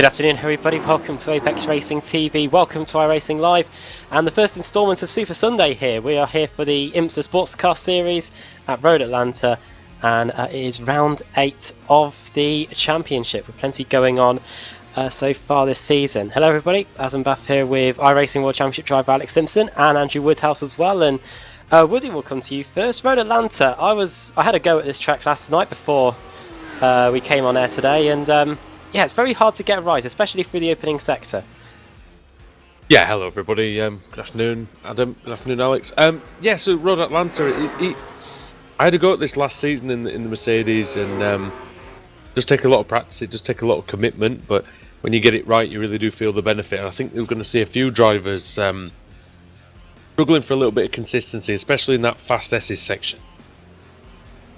Good afternoon, everybody. Welcome to Apex Racing TV. Welcome to iRacing Live and the first instalment of Super Sunday here. We are here for the IMSA Sportscar Series at Road Atlanta, and it is round 8 of the championship with plenty going on so far this season. Hello, everybody. Azam Bath here with iRacing World Championship driver Alex Simpson and Andrew Woodhouse as well. And Woody, will come to you first. Road Atlanta. I had a go at this track last night before we came on air today, and yeah, it's very hard to get right, especially through the opening sector. Yeah, hello everybody. Good afternoon, Adam. Good afternoon, Alex. Yeah, so Road Atlanta. I had a go at this last season in the Mercedes, and it does take a lot of practice. It does take a lot of commitment, but when you get it right, you really do feel the benefit. And I think we're going to see a few drivers struggling for a little bit of consistency, especially in that fast S's section.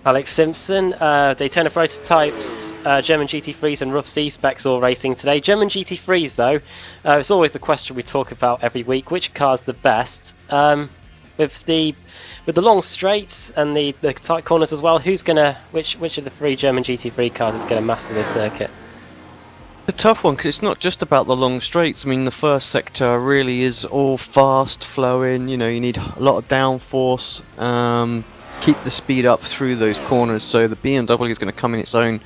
Alex Simpson, Daytona Prototypes, German GT3s and Rough C specs all racing today. German GT3s though, it's always the question we talk about every week, which car's the best? With the long straights and the tight corners as well, which of the three German GT3 cars is going to master this circuit? A tough one, because it's not just about the long straights. I mean, the first sector really is all fast flowing, you need a lot of downforce, keep the speed up through those corners, so the BMW is going to come in its own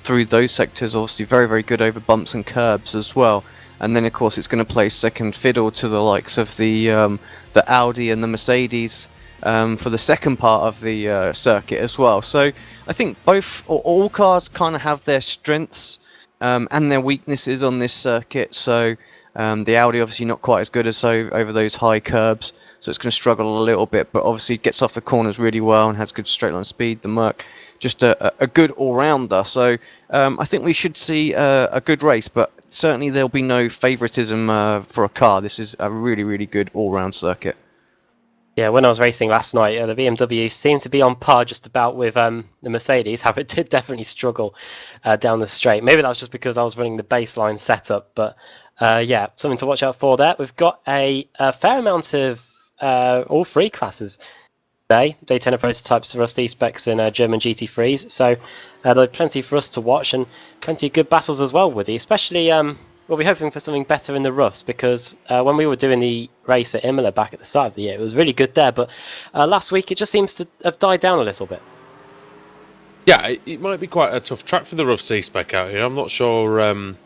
through those sectors. Obviously very, very good over bumps and curbs as well, and then of course it's going to play second fiddle to the likes of the Audi and the Mercedes for the second part of the circuit as well. So I think all cars kind of have their strengths and their weaknesses on this circuit. So the Audi obviously not quite as good as over those high curbs, so it's going to struggle a little bit, but obviously gets off the corners really well and has good straight line speed. The Merc, just a good all-rounder. So I think we should see a good race, but certainly there'll be no favoritism for a car. This is a really, really good all-round circuit. Yeah, when I was racing last night, the BMW seemed to be on par just about with the Mercedes. However, it did definitely struggle down the straight. Maybe that was just because I was running the baseline setup, but yeah, something to watch out for there. We've got a fair amount of all three classes today: Daytona Prototypes, Rough C specs, and German GT3s. So there's plenty for us to watch, and plenty of good battles as well, Woody. Especially, we'll be hoping for something better in the roughs, because when we were doing the race at Imola back at the start of the year, it was really good there. But last week, it just seems to have died down a little bit. Yeah, it might be quite a tough track for the Rough C spec out here. I'm not sure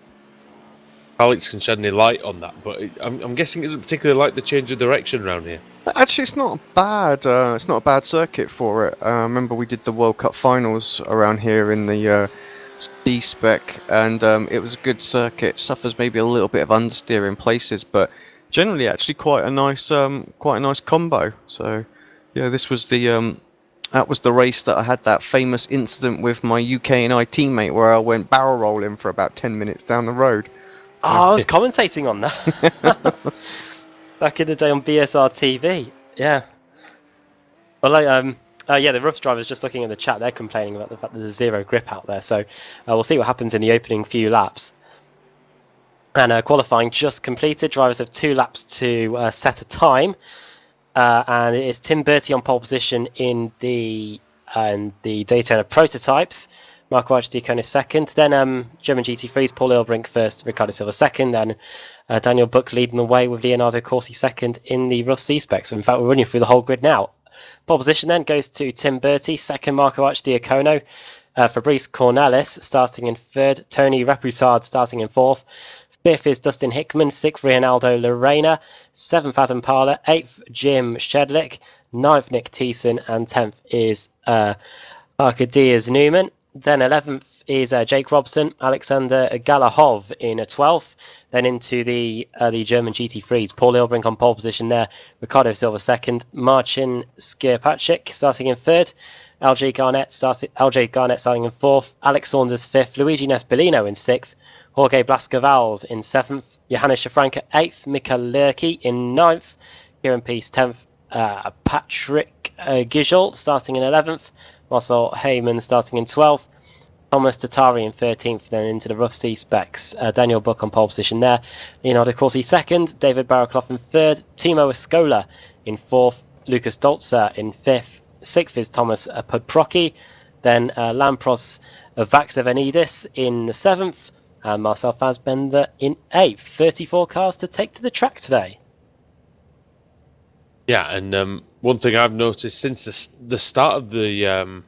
Alex can shed any light on that, but I'm guessing it doesn't particularly like the change of direction around here. Actually, it's not bad. It's not a bad circuit for it. I remember we did the World Cup finals around here in the D spec, and it was a good circuit. Suffers maybe a little bit of understeer in places, but generally, actually, quite a nice combo. So, yeah, this was that was the race that I had that famous incident with my UK and I teammate, where I went barrel rolling for about 10 minutes down the road. Oh, I was commentating on that back in the day on BSR TV. Yeah. Well, yeah, the Roughs drivers, just looking at the chat, they're complaining about the fact that there's zero grip out there. So we'll see what happens in the opening few laps. And qualifying just completed. Drivers have 2 laps to set a time. And it is Tim Bertie on pole position in the Daytona Prototypes. Marco Argentiano second, then German GT3s, Paul Ilbrink first, Ricardo Silva second, then Daniel Buck leading the way with Leonardo Corsi second in the Rough C specs. So in fact, we're running through the whole grid now. Pole position then goes to Tim Bertie, second Marco Argentiano, Fabrice Cornelis starting in third, Tony Repoussard starting in fourth, fifth is Dustin Hickman, sixth Ronaldo Lorena, seventh Adam Parler, eighth Jim Shedlick, ninth Nick Thiessen, and 10th is Arkadiusz Newman. Then 11th is Jake Robson, Alexander Galahov in 12th. Then into the German GT3s. Paul Ilbrink on pole position there. Ricardo Silva second. Marcin Skierpaczyk starting in third. LJ Garnett starting in fourth. Alex Saunders fifth. Luigi Nespolino in sixth. Jorge Blascavals in seventh. Johannes Schafranca eighth. Mikael Lerky in ninth. Kieran Peace 10th. Patrick Gijol starting in 11th. Marcel Heyman starting in 12th, Thomas Tatari in 13th, then into the Rough C specs. Daniel Buck on pole position there, Leonardo Corsi second, David Barraclough in third, Timo Escola in fourth, Lucas Dolzer in fifth, sixth is Thomas Podprocki, then Lampros Vaxevenidis in seventh, and Marcel Fassbender in 8th. 34 cars to take to the track today. Yeah, and one thing I've noticed since the start of the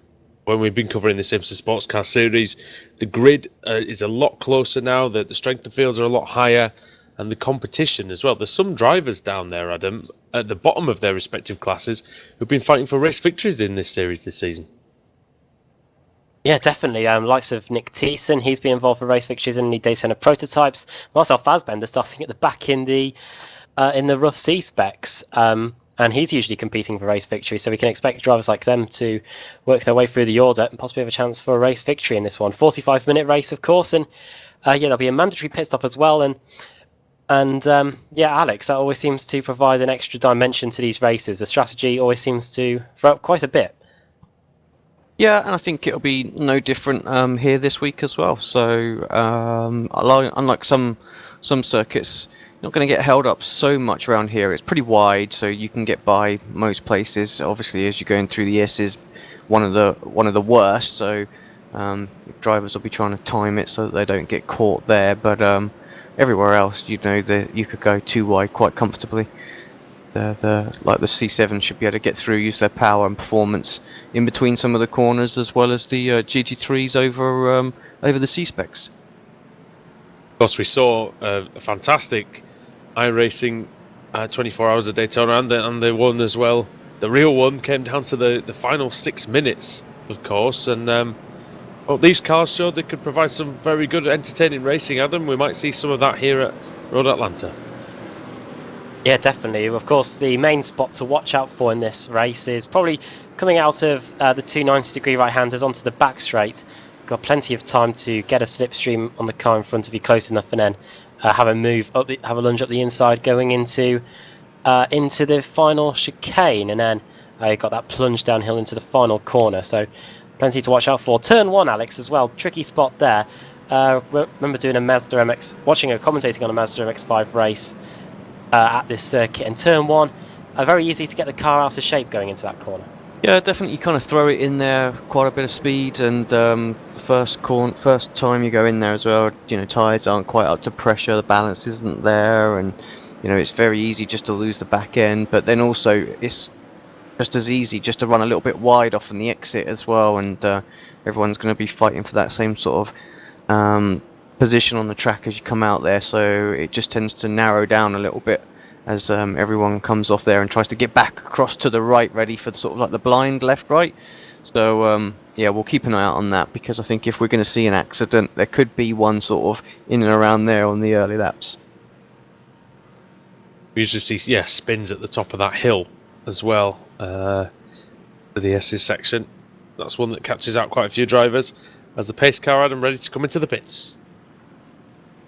when we've been covering this IMSA Sportscar series, the grid is a lot closer now. The strength of fields are a lot higher, and the competition as well. There's some drivers down there, Adam, at the bottom of their respective classes, who've been fighting for race victories in this series this season. Yeah, definitely. Likes of Nick Thiessen, he's been involved for race victories in the Daytona prototypes. Marcel Fassbender starting at the back in the rough C specs. And he's usually competing for race victory, so we can expect drivers like them to work their way through the order and possibly have a chance for a race victory in this one. 45-minute race, of course, and there'll be a mandatory pit stop as well. And Alex, that always seems to provide an extra dimension to these races. The strategy always seems to throw up quite a bit. Yeah, and I think it'll be no different here this week as well. So unlike some circuits, not going to get held up so much around here. It's pretty wide, so you can get by most places. Obviously, as you're going through the S is one of the worst, so drivers will be trying to time it so that they don't get caught there. But everywhere else, you could go too wide quite comfortably. Like the C7 should be able to get through, use their power and performance in between some of the corners, as well as the GT3s over the C specs. Of course, we saw a fantastic iRacing 24 hours a Daytona, and they won as well. The real one came down to the final 6 minutes, of course, and these cars showed they could provide some very good, entertaining racing. Adam, we might see some of that here at Road Atlanta. Yeah, definitely. Of course, the main spot to watch out for in this race is probably coming out of the 290-degree right-handers onto the back straight. Got plenty of time to get a slipstream on the car in front of you close enough, and then have a lunge up the inside going into the final chicane, and then you got that plunge downhill into the final corner. So plenty to watch out for. Turn 1, Alex, as well. Tricky spot there. Remember doing commentating on a Mazda MX-5 race at this circuit, and turn 1, very easy to get the car out of shape going into that corner. Yeah, definitely. You kind of throw it in there, quite a bit of speed, and the first time you go in there as well, tyres aren't quite up to pressure, the balance isn't there, and it's very easy just to lose the back end. But then also it's just as easy just to run a little bit wide off in the exit as well, and everyone's going to be fighting for that same sort of position on the track as you come out there. So it just tends to narrow down a little bit as everyone comes off there and tries to get back across to the right, ready for the blind left-right. So we'll keep an eye out on that, because I think if we're going to see an accident, there could be one sort of in and around there on the early laps. We usually see spins at the top of that hill as well, for the S's section. That's one that catches out quite a few drivers as the pace car, Adam, ready to come into the pits.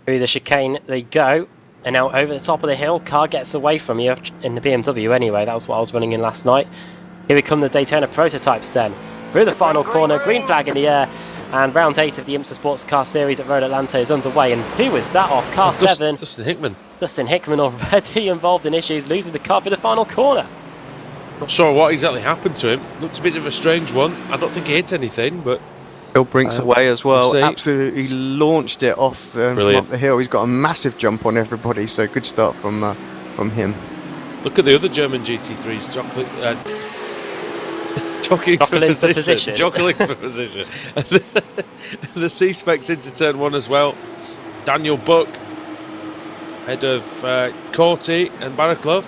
Through the chicane they go. And now over the top of the hill, car gets away from you in the BMW anyway. That was what I was running in last night. Here we come, the Daytona prototypes then. Through the final corner, green flag in the air, and round 8 of the IMSA Sportscar Series at Road Atlanta is underway. And who was that off? Car 7. Dustin Hickman. Dustin Hickman already involved in issues, losing the car for the final corner. Not sure what exactly happened to him. Looked a bit of a strange one. I don't think he hit anything, but Bill Brinks away as well. we'll Absolutely launched it off from up the hill. He's got a massive jump on everybody, so good start from him. Look at the other German GT3s jockeying for position. Jockeying for position. The C-Specs into turn 1 as well. Daniel Buck ahead of Corti and Barraclough.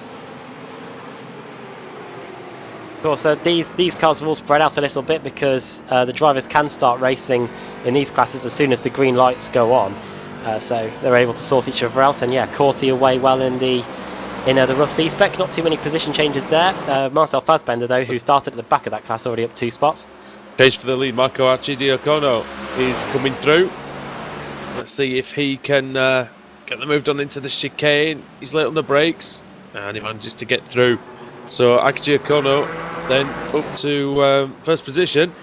Of course, these cars have all spread out a little bit because the drivers can start racing in these classes as soon as the green lights go on. So they're able to sort each other out. And Corti away well in the rough C-Spec. Not too many position changes there. Marcel Fassbender, though, who started at the back of that class, already up 2 spots. Page for the lead, Marco Archidiacono is coming through. Let's see if he can get them moved on into the chicane. He's late on the brakes, and he manages to get through. So Archidiacono then up to first position.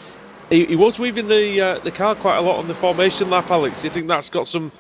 He was weaving the car quite a lot on the formation lap, Alex. Do you think that's got some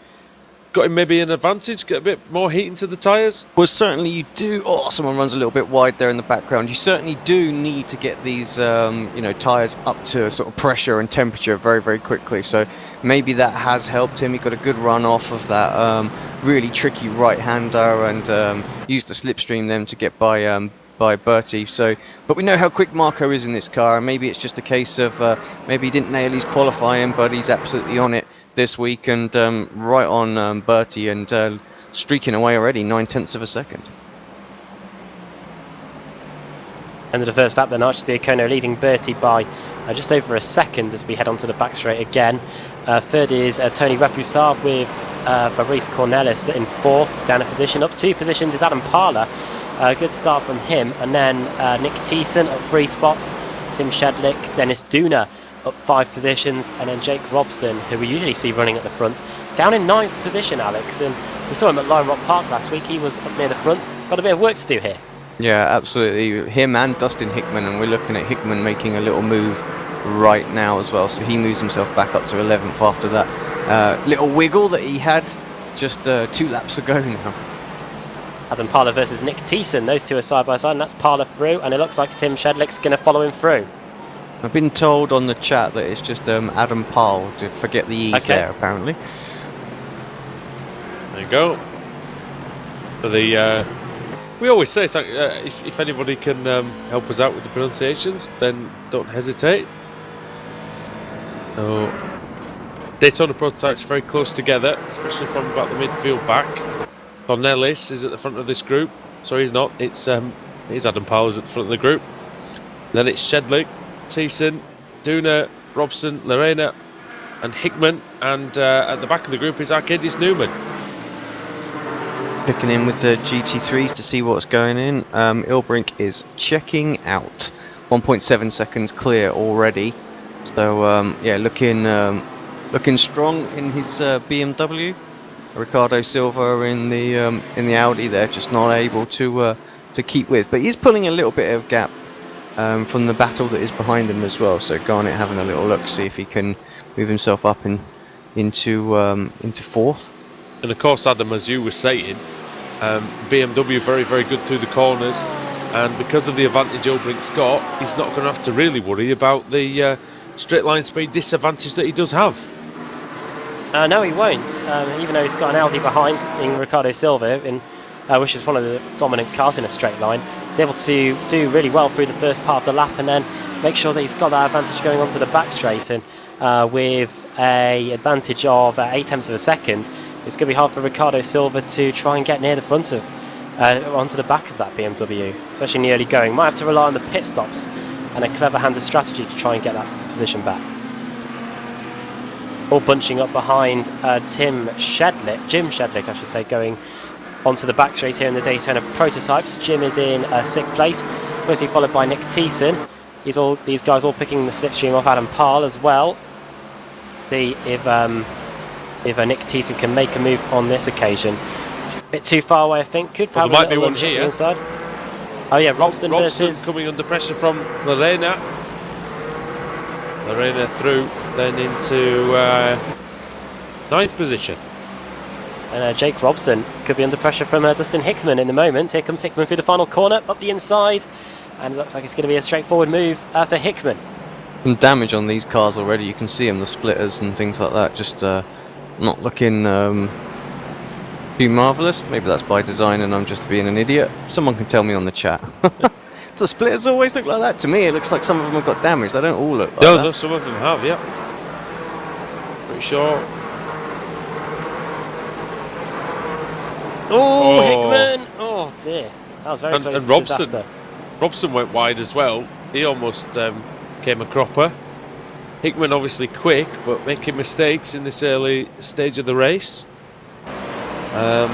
got him maybe an advantage, get a bit more heat into the tyres? Well, certainly you do. Oh, someone runs a little bit wide there in the background. You certainly do need to get these, tyres up to sort of pressure and temperature very, very quickly. So maybe that has helped him. He got a good run off of that really tricky right-hander and used the slipstream then to get by Bertie. So, but we know how quick Marco is in this car, and maybe it's just a case of maybe he didn't nail his qualifying, but he's absolutely on it this week and right on Bertie and streaking away already 9/10 of a second. End of the first lap then, Archie Diacono leading Bertie by just over a second as we head onto the back straight again. Third is Tony Repoussard with Fabrice Cornelis in fourth, down a position. Up 2 positions is Adam Parler. Good start from him. And then Nick Thiessen up 3 spots, Tim Shedlick, Dennis Duna up 5 positions, and then Jake Robson, who we usually see running at the front, down in 9th position, Alex. And we saw him at Lion Rock Park last week. He was up near the front. Got a bit of work to do here. Yeah, absolutely. Him and Dustin Hickman, and we're looking at Hickman making a little move right now as well. So he moves himself back up to 11th after that little wiggle that he had just 2 laps ago now. Adam Parler versus Nick Thiessen. Those two are side by side, and that's Parler through. And it looks like Tim Shedlick's going to follow him through. I've been told on the chat that it's just Adam Parle, to forget the E's there apparently. There you go. For the we always say if anybody can help us out with the pronunciations, then don't hesitate. So Daytona prototypes very close together, especially from about the midfield back. Cornelis is at the front of this group. Sorry, he's not. It's Adam Powers at the front of the group. Then it's Shedlick, Thiessen, Duna, Robson, Lorena, and Hickman. And at the back of the group is Arkadiusz Newman. Looking in with the GT3s to see what's going in. Ilbrink is checking out. 1.7 seconds clear already. So yeah, looking strong in his BMW. Ricardo Silva in the Audi there, just not able to keep with. But he's pulling a little bit of gap from the battle that is behind him as well. So Garnett having a little look, see if he can move himself up into fourth. And of course, Adam, as you were saying, BMW very, very good through the corners, and because of the advantage Ilbrink's got, he's not going to have to really worry about the straight line speed disadvantage that he does have. No, he won't. Even though he's got an Audi behind in Ricardo Silva, which is one of the dominant cars in a straight line, he's able to do really well through the first part of the lap and then make sure that he's got that advantage going onto the back straight. And with a advantage of 0.8 of a second, it's going to be hard for Ricardo Silva to try and get near the front of, onto the back of that BMW, especially in the early going. Might have to rely on the pit stops and a clever hand of strategy to try and get that position back. All bunching up behind Jim Shedlick, I should say, going onto the back straight here in the Daytona prototypes. Jim is in 6th place, closely followed by Nick Thiessen. These guys all picking the slipstream off Adam Parle as well. See if Nick Thiessen can make a move on this occasion. A bit too far away, I think. Could well, have there might be one here. Inside. Oh yeah, Robson versus coming under pressure from Lorena. Lorena through, then into 9th position. And Jake Robson could be under pressure from Dustin Hickman in the moment. Here comes Hickman through the final corner, up the inside, and it looks like it's going to be a straightforward move for Hickman. Some damage on these cars already. You can see them, the splitters and things like that, just not looking too marvellous. Maybe that's by design and I'm just being an idiot. Someone can tell me on the chat. The splitters always look like that to me. It looks like some of them have got damaged. They don't all look like that. No, some of them have, yeah. Pretty sure. Oh, Hickman! Oh dear, that was very close and to disaster. Robson went wide as well. He almost came a cropper. Hickman obviously quick, but making mistakes in this early stage of the race. At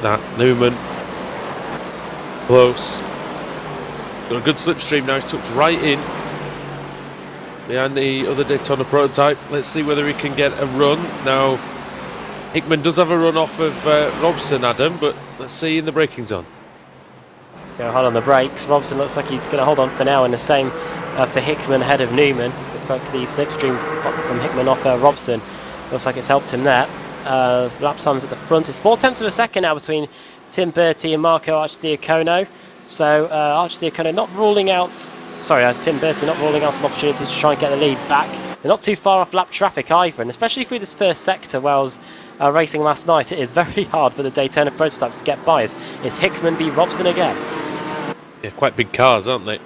that, Newman. Close. Got a good slipstream now, he's tucked right in behind the other Daytona prototype. Let's see whether he can get a run. Now, Hickman does have a run off of Robson, Adam, but let's see in the braking zone. Going to hold on the brakes. Robson looks like he's going to hold on for now, and the same for Hickman ahead of Newman. Looks like the slipstream from Hickman off Robson. Looks like it's helped him there. lap times at the front. It's 4/10 of a second now between Tim Bertie and Marco Arcidiacono. So Arcidiacono not ruling out, Tim Bertie not ruling out an opportunity to try and get the lead back. They're not too far off lap traffic either, and especially through this first sector where I was racing last night, it is very hard for the Daytona prototypes to get by. It's Hickman v Robson again. Yeah, quite big cars, aren't they?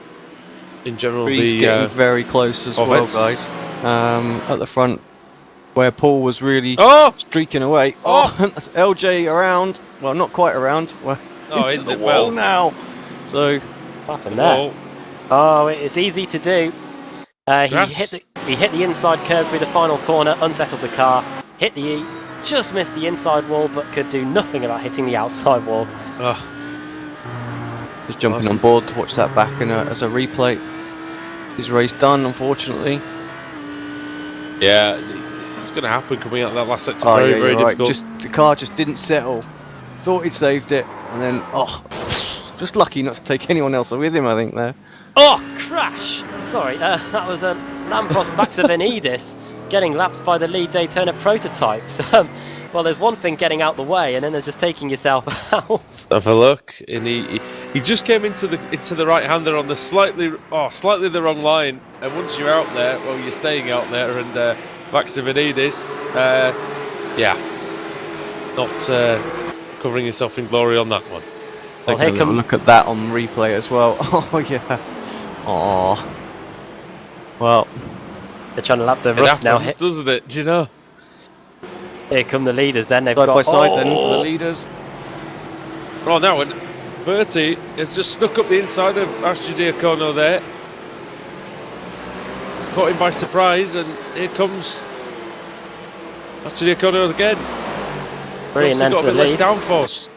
In general, He's getting very close as well, guys. At the front, where Paul was really streaking away. That's LJ around. Well, not quite around. Well, into the wall now. So, what happened there? Oh, it's easy to do. He hit the inside curb through the final corner, unsettled the car, just missed the inside wall, but could do nothing about hitting the outside wall. Just jumping on board to watch that back as a replay. His race done, unfortunately. Yeah, it's going to happen coming out of that last sector. Very difficult. The car just didn't settle. Thought he'd saved it, and then just lucky not to take anyone else with him, I think, there. Oh, crash! Sorry, that was a Lampros Vaxavenidis getting lapped by the lead Daytona prototypes. Well, there's one thing getting out the way, and then there's just taking yourself out. Have a look, and he just came into the right-hander on the slightly the wrong line, and once you're out there, well, you're staying out there, and Vaxavenidis, not covering yourself in glory on that one. Well, take a little look at that on replay as well. Oh yeah. Oh. Well, they're trying to lap the Ruffs now. Doesn't it? Do you know? Here come the leaders. Then they've side got by side then for the leaders. Oh, now and Bertie has just snuck up the inside of Arcidiacono there. Caught him by surprise, and here comes Arcidiacono again. Brilliant then got for a the bit lead. less downforce.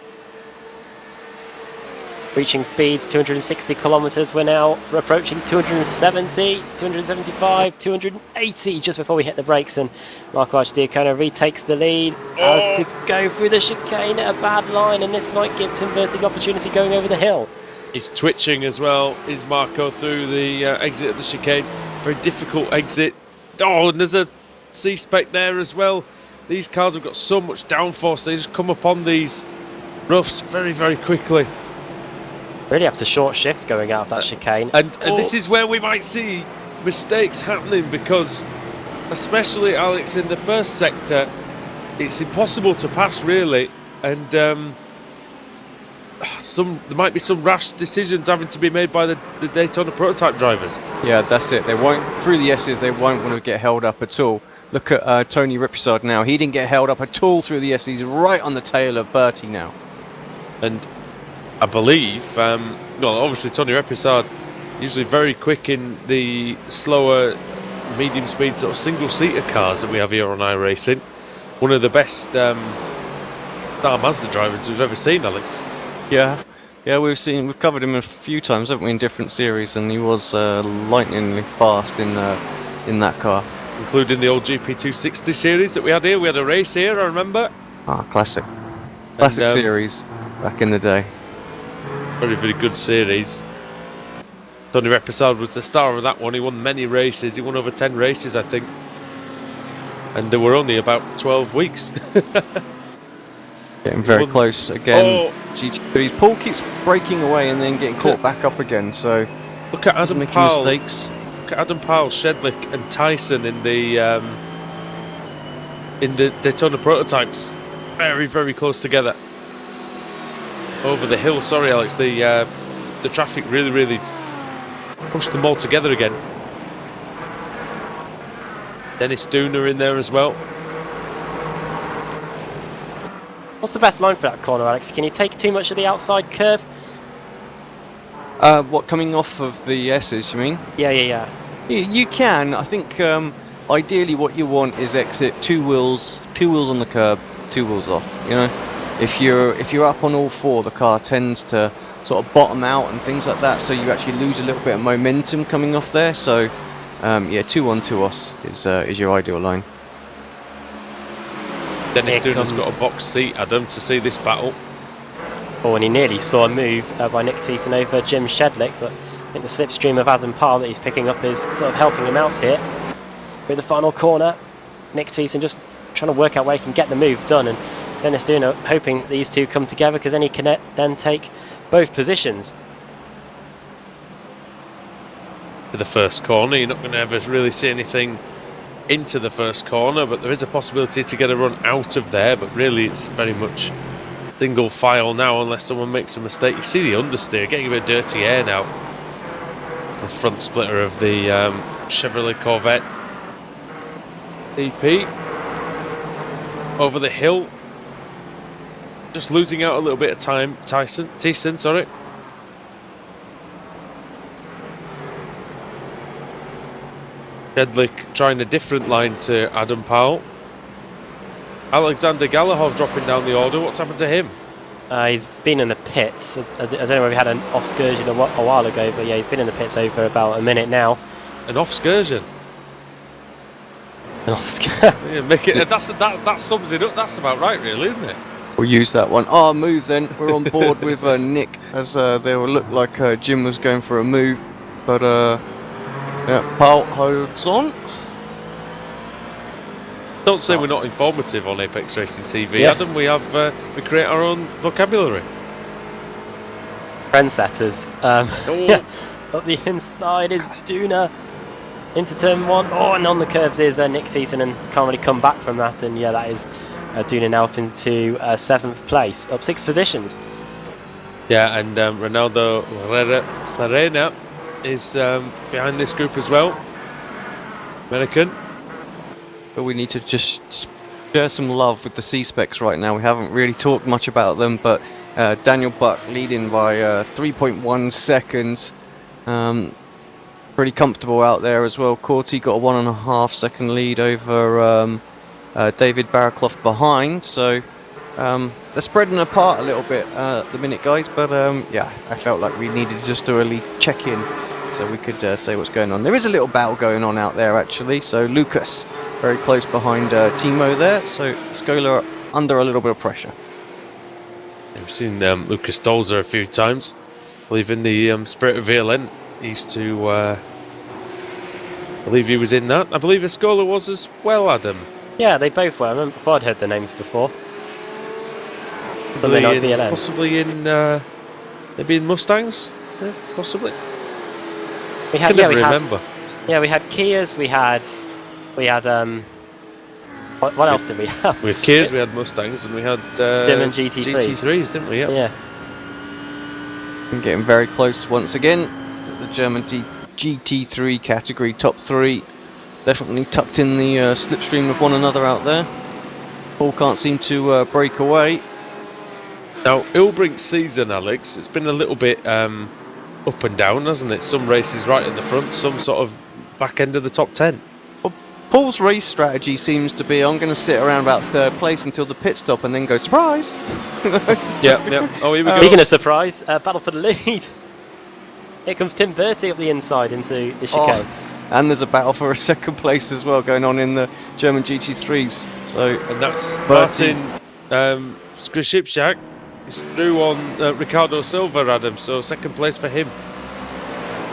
Reaching speeds 260 kilometers. We're now approaching 270, 275, 280 just before we hit the brakes, and Marco Arcidiacono retakes the lead. Has to go through the chicane at a bad line, and this might give Tim Bertie the opportunity going over the hill. He's twitching as well, is Marco, through the exit of the chicane. Very difficult exit. Oh, and there's a C-spec there as well. These cars have got so much downforce, they just come upon these roughs very, very quickly. Really have to short shift going out of that chicane. And this is where we might see mistakes happening, because especially, Alex, in the first sector, it's impossible to pass really, and there might be some rash decisions having to be made by the Daytona prototype drivers. Yeah, that's it. They won't, through the S's, they won't want to get held up at all. Look at Tony Ripsard now. He didn't get held up at all through the S. He's right on the tail of Bertie now. And I believe, obviously Tony Ripsard usually very quick in the slower, medium speed sort of single-seater cars that we have here on iRacing. One of the best Star Mazda drivers we've ever seen, Alex. Yeah, we've covered him a few times, haven't we, in different series, and he was lightningly fast in that car. Including the old GP260 series that we had here. We had a race here, I remember. Classic series back in the day. Very, very good series. Tony Ripsard was the star of that one. He won many races. He won over 10 races, I think. And there were only about 12 weeks. Getting very close again. Paul keeps breaking away and then getting caught back up again. So look at Adam making Powell. mistakes. Look at Adam Powell, Shedlick, and Tyson in the Daytona prototypes. Very, very close together. Over the hill. Sorry, Alex. The traffic really, really pushed them all together again. Dennis Dooner in there as well. What's the best line for that corner, Alex? Can you take too much of the outside curb? What, coming off of the S's, you mean? Yeah. You can. I think ideally what you want is exit two wheels on the curb, 2 wheels off. You know, if you're up on all four, the car tends to sort of bottom out and things like that, so you actually lose a little bit of momentum coming off there. So 2 on 2 off is your ideal line. Dennis Dooner's got a box seat, Adam, to see this battle. Oh, and he nearly saw a move by Nick Thiessen over Jim Shedlick, but I think the slipstream of Adam Powell that he's picking up is sort of helping him out here. With the final corner, Nick Thiessen just trying to work out where he can get the move done, and Dennis Duna hoping that these two come together, because then he can then take both positions. To the first corner, you're not going to ever really see anything into the first corner, but there is a possibility to get a run out of there, but really it's very much single file now unless someone makes a mistake. You see the understeer getting a bit of dirty air now. The front splitter of the Chevrolet Corvette DP over the hill, just losing out a little bit of time. Thiessen, sorry. Jedlik trying a different line to Adam Powell. Alexander Galahov dropping down the order. What's happened to him? He's been in the pits. I don't know if we had an off-excursion a while ago, but yeah, he's been in the pits over about a minute now. An off-excursion? An off-excursion? Yeah, make it, that sums it up. That's about right, really, isn't it? We'll use that one. Oh, move then. We're on board with Nick, as there will look like Jim was going for a move, but yeah, Paul holds on. Don't say we're not informative on Apex Racing TV, Yeah. Adam. We have we create our own vocabulary. Trendsetters. Yeah, up the inside is Duna into turn 1. Oh, and on the curves is Nick Thiessen, and can't really come back from that. And yeah, that is Duna now up into 7th place, up 6 positions. Yeah, and Ronaldo Larena is behind this group as well. American. But we need to just share some love with the C-Specs right now. We haven't really talked much about them, but Daniel Buck leading by 3.1 seconds. Pretty comfortable out there as well. Corti got a 1.5 second lead over David Barraclough behind. So they're spreading apart a little bit at the minute, guys. But yeah, I felt like we needed just to really check in so we could say what's going on. There is a little battle going on out there, actually. So Lucas very close behind Timo there. So Scola under a little bit of pressure. We've seen Lucas Dolzer a few times. I believe in the Spirit of VLN, he used to. I believe he was in that. I believe Escola was as well, Adam. Yeah, they both were. I thought I'd heard the names before. But they're not VLN. Possibly in maybe in Mustangs, yeah, possibly. We had, I can never remember. We had Kias. We had what else did we have? With Kias, we had Mustangs, and we had German GT3s. GT3s, didn't we? Yep. Yeah. I'm getting very close once again. The German GT3 category top 3. Definitely tucked in the slipstream of one another out there. Paul can't seem to break away. Now, Ilbrink's season, Alex, it's been a little bit up and down, hasn't it? Some races right in the front, some sort of back end of the top 10. Paul's race strategy seems to be, I'm going to sit around about 3rd place until the pit stop and then go, surprise! Yeah. Oh, here we go. Speaking of surprise, battle for the lead. Here comes Tim Bertie up the inside into the chicane. And there's a battle for a 2nd place as well going on in the German GT3s. So, And that's Bertie. Martin Skrishipczak is through on Ricardo Silva, Adam, so 2nd place for him.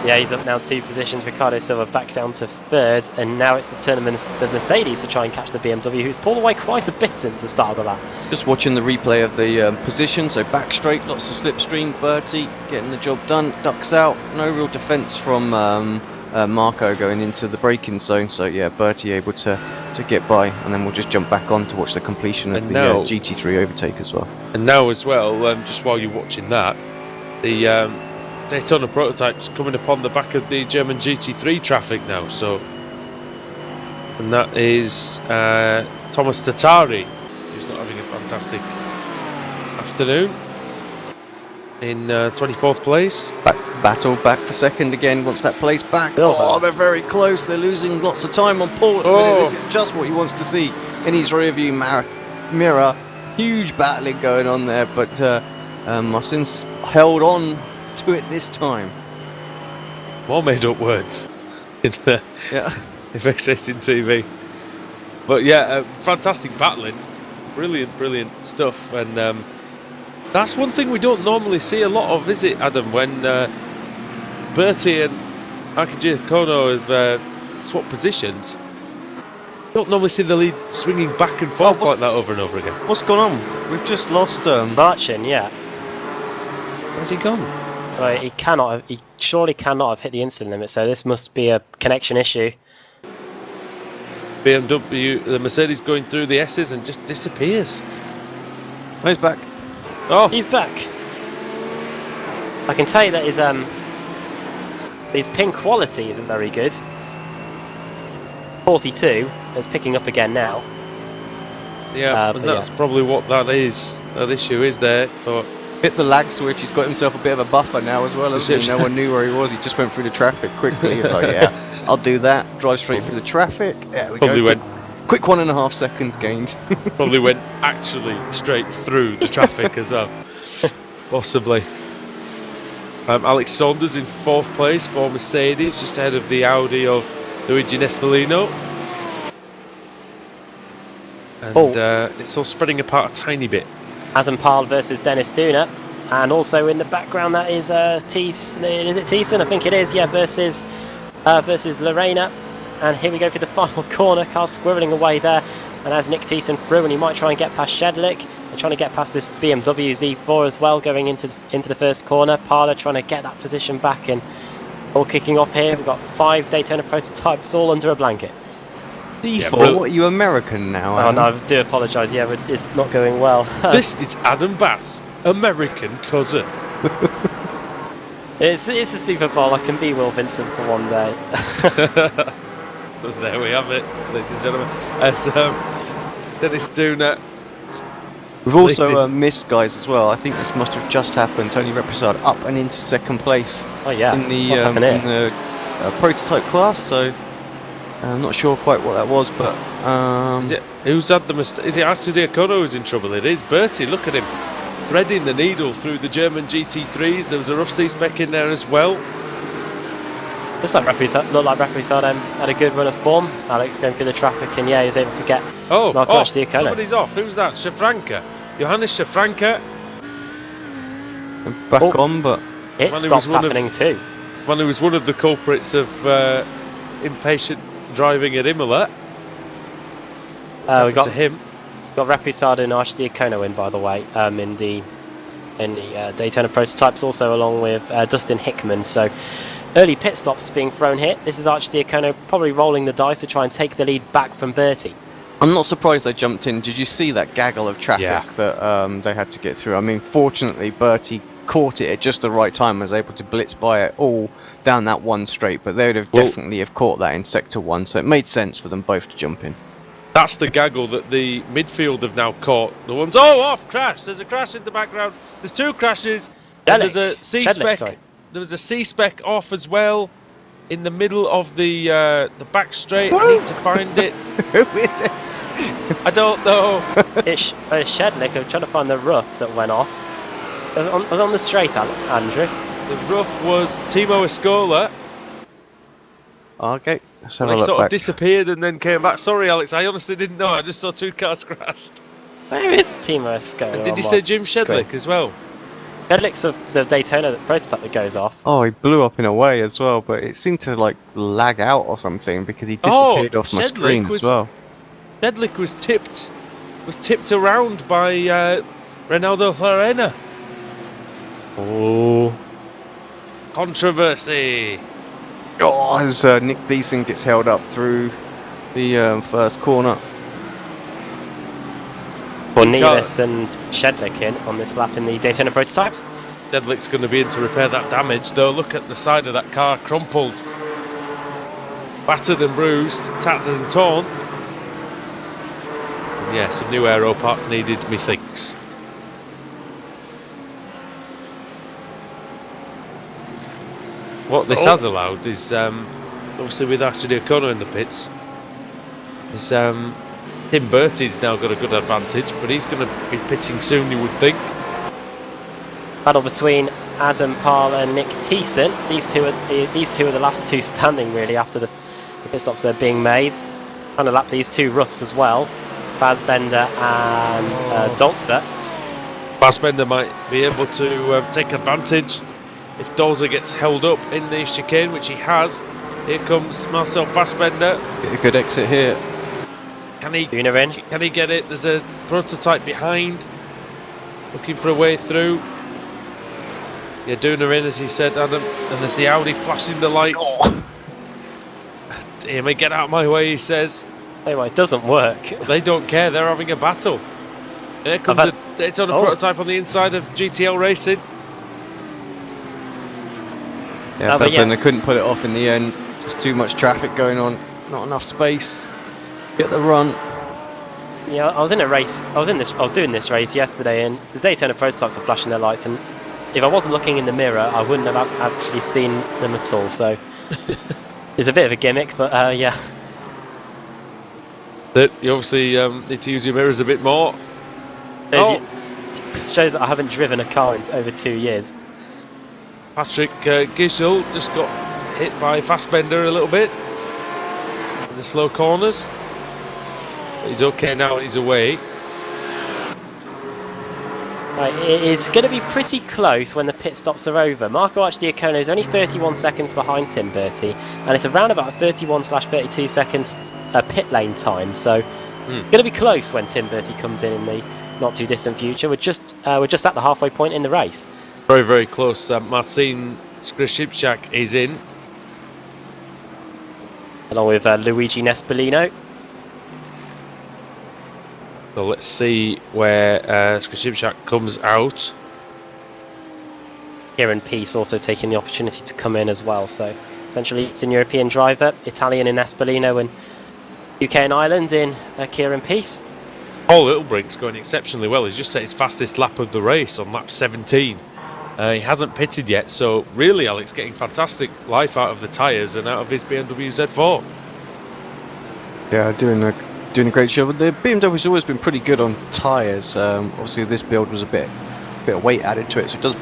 Yeah, he's up now 2 positions. Ricardo Silva back down to 3rd, and now it's the turn of the Mercedes to try and catch the BMW, who's pulled away quite a bit since the start of the lap. just watching the replay of the position, so back straight, lots of slipstream. Bertie getting the job done, ducks out. No real defence from Marco going into the braking zone. So yeah, Bertie able to get by, and then we'll just jump back on to watch the completion of And the now- GT3 overtake as well. And now as well, just while you're watching that, the Daytona prototype's coming upon the back of the German GT3 traffic now. So, and that is Thomas Tattari, who's not having a fantastic afternoon, in 24th place. Battle back for 2nd again, wants that place back. Silva. Oh, they're very close. They're losing lots of time on Paul at the minute. This is just what he wants to see in his rearview mirror. Huge battling going on there, but Marcin's held on to it this time. More made up words in the Yeah. Apex Racing TV. But yeah, fantastic battling. Brilliant stuff. And that's one thing we don't normally see a lot of, is it, Adam? When Bertie and Akiji Kono have swapped positions, You don't normally see the lead swinging back and forth what's- like that over and over again. What's gone on? We've just lost Marchin, yeah. Where's he gone? He cannot have, he surely cannot have hit the instant limit, so this must be a connection issue. BMW, the Mercedes going through the S's and just disappears. He's back. Oh, He's back. I can tell you that his pin quality isn't very good. 42 is picking up again now. yeah, but and that's probably what that is. That issue is there. But Hit the lag switch. He's got himself a bit of a buffer now as well, hasn't he? No one knew where he was. He just went through the traffic quickly. He's like, yeah, I'll do that. Drive straight through the traffic. Yeah, we probably go. went Quick 1.5 seconds gained. probably went actually straight through the traffic as well. Possibly. Alex Saunders in 4th place for Mercedes, just ahead of the Audi of Luigi Nespolino. And it's all spreading apart a tiny bit. Adam Parl versus Dennis Duna, and also in the background that is is it Thiessen? I think it is. Yeah, versus Lorena. And here we go for the final corner. Car squirreling away there, and as Nick Thiessen through, and he might try and get past Shedlick. They're trying to get past this BMW Z4 as well, going into the first corner. Parler trying to get that position back, and all kicking off here. We've got 5 Daytona prototypes all under a blanket. D4, what are you, American now? Oh no, I do apologise. Yeah, it's not going well. This is Adam Bass, American cousin. It's the Super Bowl. I can be Will Vincent for one day. There we have it, ladies and gentlemen. As Dennis Duna. We've also missed guys as well. I think this must have just happened. Tony Reposado up and into 2nd place Oh yeah. in the What's happened here? prototype class. So I'm not sure quite what that was, but Who's had the mistake? Is it Ashley Diacono who's in trouble? It is Bertie. Look at him threading the needle through the German GT3s. There was a rough C-spec in there as well. Looks like Reposado had a good run of form. Alex going through the traffic, and yeah, he was able to get Marco Diacono. Somebody's off. Who's that? Shafranka. Johannes Shafranka. back on. But It stops happening too. One who was one of the culprits of impatient driving at Imola. We got to him. Reposado and Archdiacono in, by the way, in the Daytona prototypes, also along with Dustin Hickman. So early pit stops being thrown here. This is Archdiacono probably rolling the dice to try and take the lead back from Bertie. I'm not surprised they jumped in. Did you see that gaggle of traffic that they had to get through? I mean, fortunately, Bertie caught it at just the right time and was able to blitz by it all down that one straight, but they would have definitely have caught that in Sector 1, so it made sense for them both to jump in. That's the gaggle that the midfield have now caught. The ones, off, crash. There's a crash in the background. There's 2 crashes. And there's a C-spec. There was a C-spec off as well in the middle of the back straight. I need to find it. Who is it? I don't know. It's Shedlick. I'm trying to find the rough that went off. It was on the straight, Andrew. The rough was Timo Escola. Okay, let's have And a he look sort back. of disappeared and then came back. Sorry, Alex, I honestly didn't know. I just saw 2 cars crashed. Where is Timo Escola? And did you say Jim Shedlick as well? Shedlick's of the Daytona prototype that goes off. Oh, he blew up in a way as well, but it seemed to like lag out or something because he disappeared off my screen as well. Shedlick was tipped around by Ronaldo Lorena. Oh. Controversy. Oh, as Nick Thiessen gets held up through the first corner. Cornelius and Shedlick in on this lap in the Daytona prototypes. Shedlick's going to be in to repair that damage, though. Look at the side of that car, crumpled, battered and bruised, tattered and torn. And yeah, some new aero parts needed, methinks. What this has allowed is, obviously with Ashley O'Connor in the pits, is Tim Bertie's now got a good advantage, but he's going to be pitting soon, you would think. Battle between Adam Parl and Nick Thiessen. These two are the last 2 standing really after the pit stops that are being made. Trying to lap these 2 roughs as well, Fassbender and Dolzer. Fassbender might be able to take advantage if Dolzer gets held up in the chicane, which he has. Here comes Marcel Fassbender. Get a good exit here. Can he get it? There's a prototype behind, looking for a way through. Yeah, doing her in, as he said, Adam. And there's the Audi flashing the lights. Oh. Dear me, get out of my way, he says. Anyway, it doesn't work. They don't care, they're having a battle. Here comes the Daytona prototype on the inside of GTL Racing. Yeah, but then they couldn't pull it off in the end. Just too much traffic going on, not enough space. Get the run. Yeah, I was in a race. I was doing this race yesterday, and the Daytona prototypes were flashing their lights. And if I wasn't looking in the mirror, I wouldn't have actually seen them at all. So it's a bit of a gimmick, but yeah. That you obviously need to use your mirrors a bit more. Shows that I haven't driven a car in over 2 years. Patrick Gishel just got hit by Fassbender a little bit in the slow corners. But he's okay now and he's away. Right, it is going to be pretty close when the pit stops are over. Marco Archdiacono is only 31 seconds behind Tim Bertie, and it's around about 31/32 seconds pit lane time. So going to be close when Tim Bertie comes in the not too distant future. We're just at the halfway point in the race. Very, very close. Marcin Skrzypczak is in, along with Luigi Nespolino. So let's see where Skrzypczak comes out. Kieran Peace also taking the opportunity to come in as well. So essentially Eastern European driver, Italian in Nespolino, and UK and Ireland in Kieran Peace. Paul Littlebrink's going exceptionally well. He's just set his fastest lap of the race on lap 17. He hasn't pitted yet, so really Alex getting fantastic life out of the tyres and out of his BMW Z4. Yeah, doing a great job. The BMW's always been pretty good on tyres. Obviously this build was a bit of weight added to it, so it does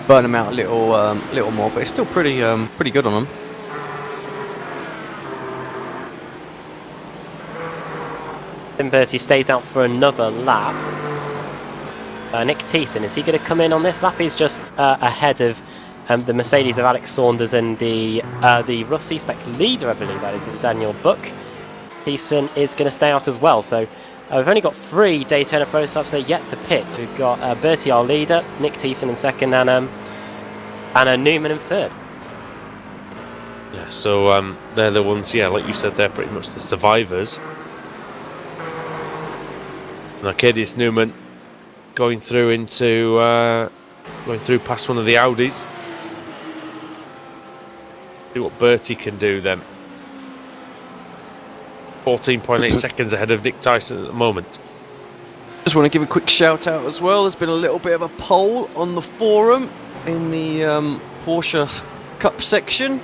burn them out a little more, but it's still pretty good on them. Tim Bertie stays out for another lap. Nick Thiessen, is he going to come in on this lap? He's just ahead of the Mercedes of Alex Saunders and the Rough C-Spec leader, I believe that is, Daniel Buck. Thiessen is going to stay out as well. So we've only got 3 Daytona prototypes that are yet to pit. We've got Bertie, our leader, Nick Thiessen in second, and Newman in third. Yeah, so they're the ones, yeah, like you said, they're pretty much the survivors. And Arcadius Newman going through past one of the Audis. See what Bertie can do then. 14.8 seconds ahead of Nick Tyson at the moment. Just want to give a quick shout out as well. There's been a little bit of a poll on the forum in the Porsche Cup section,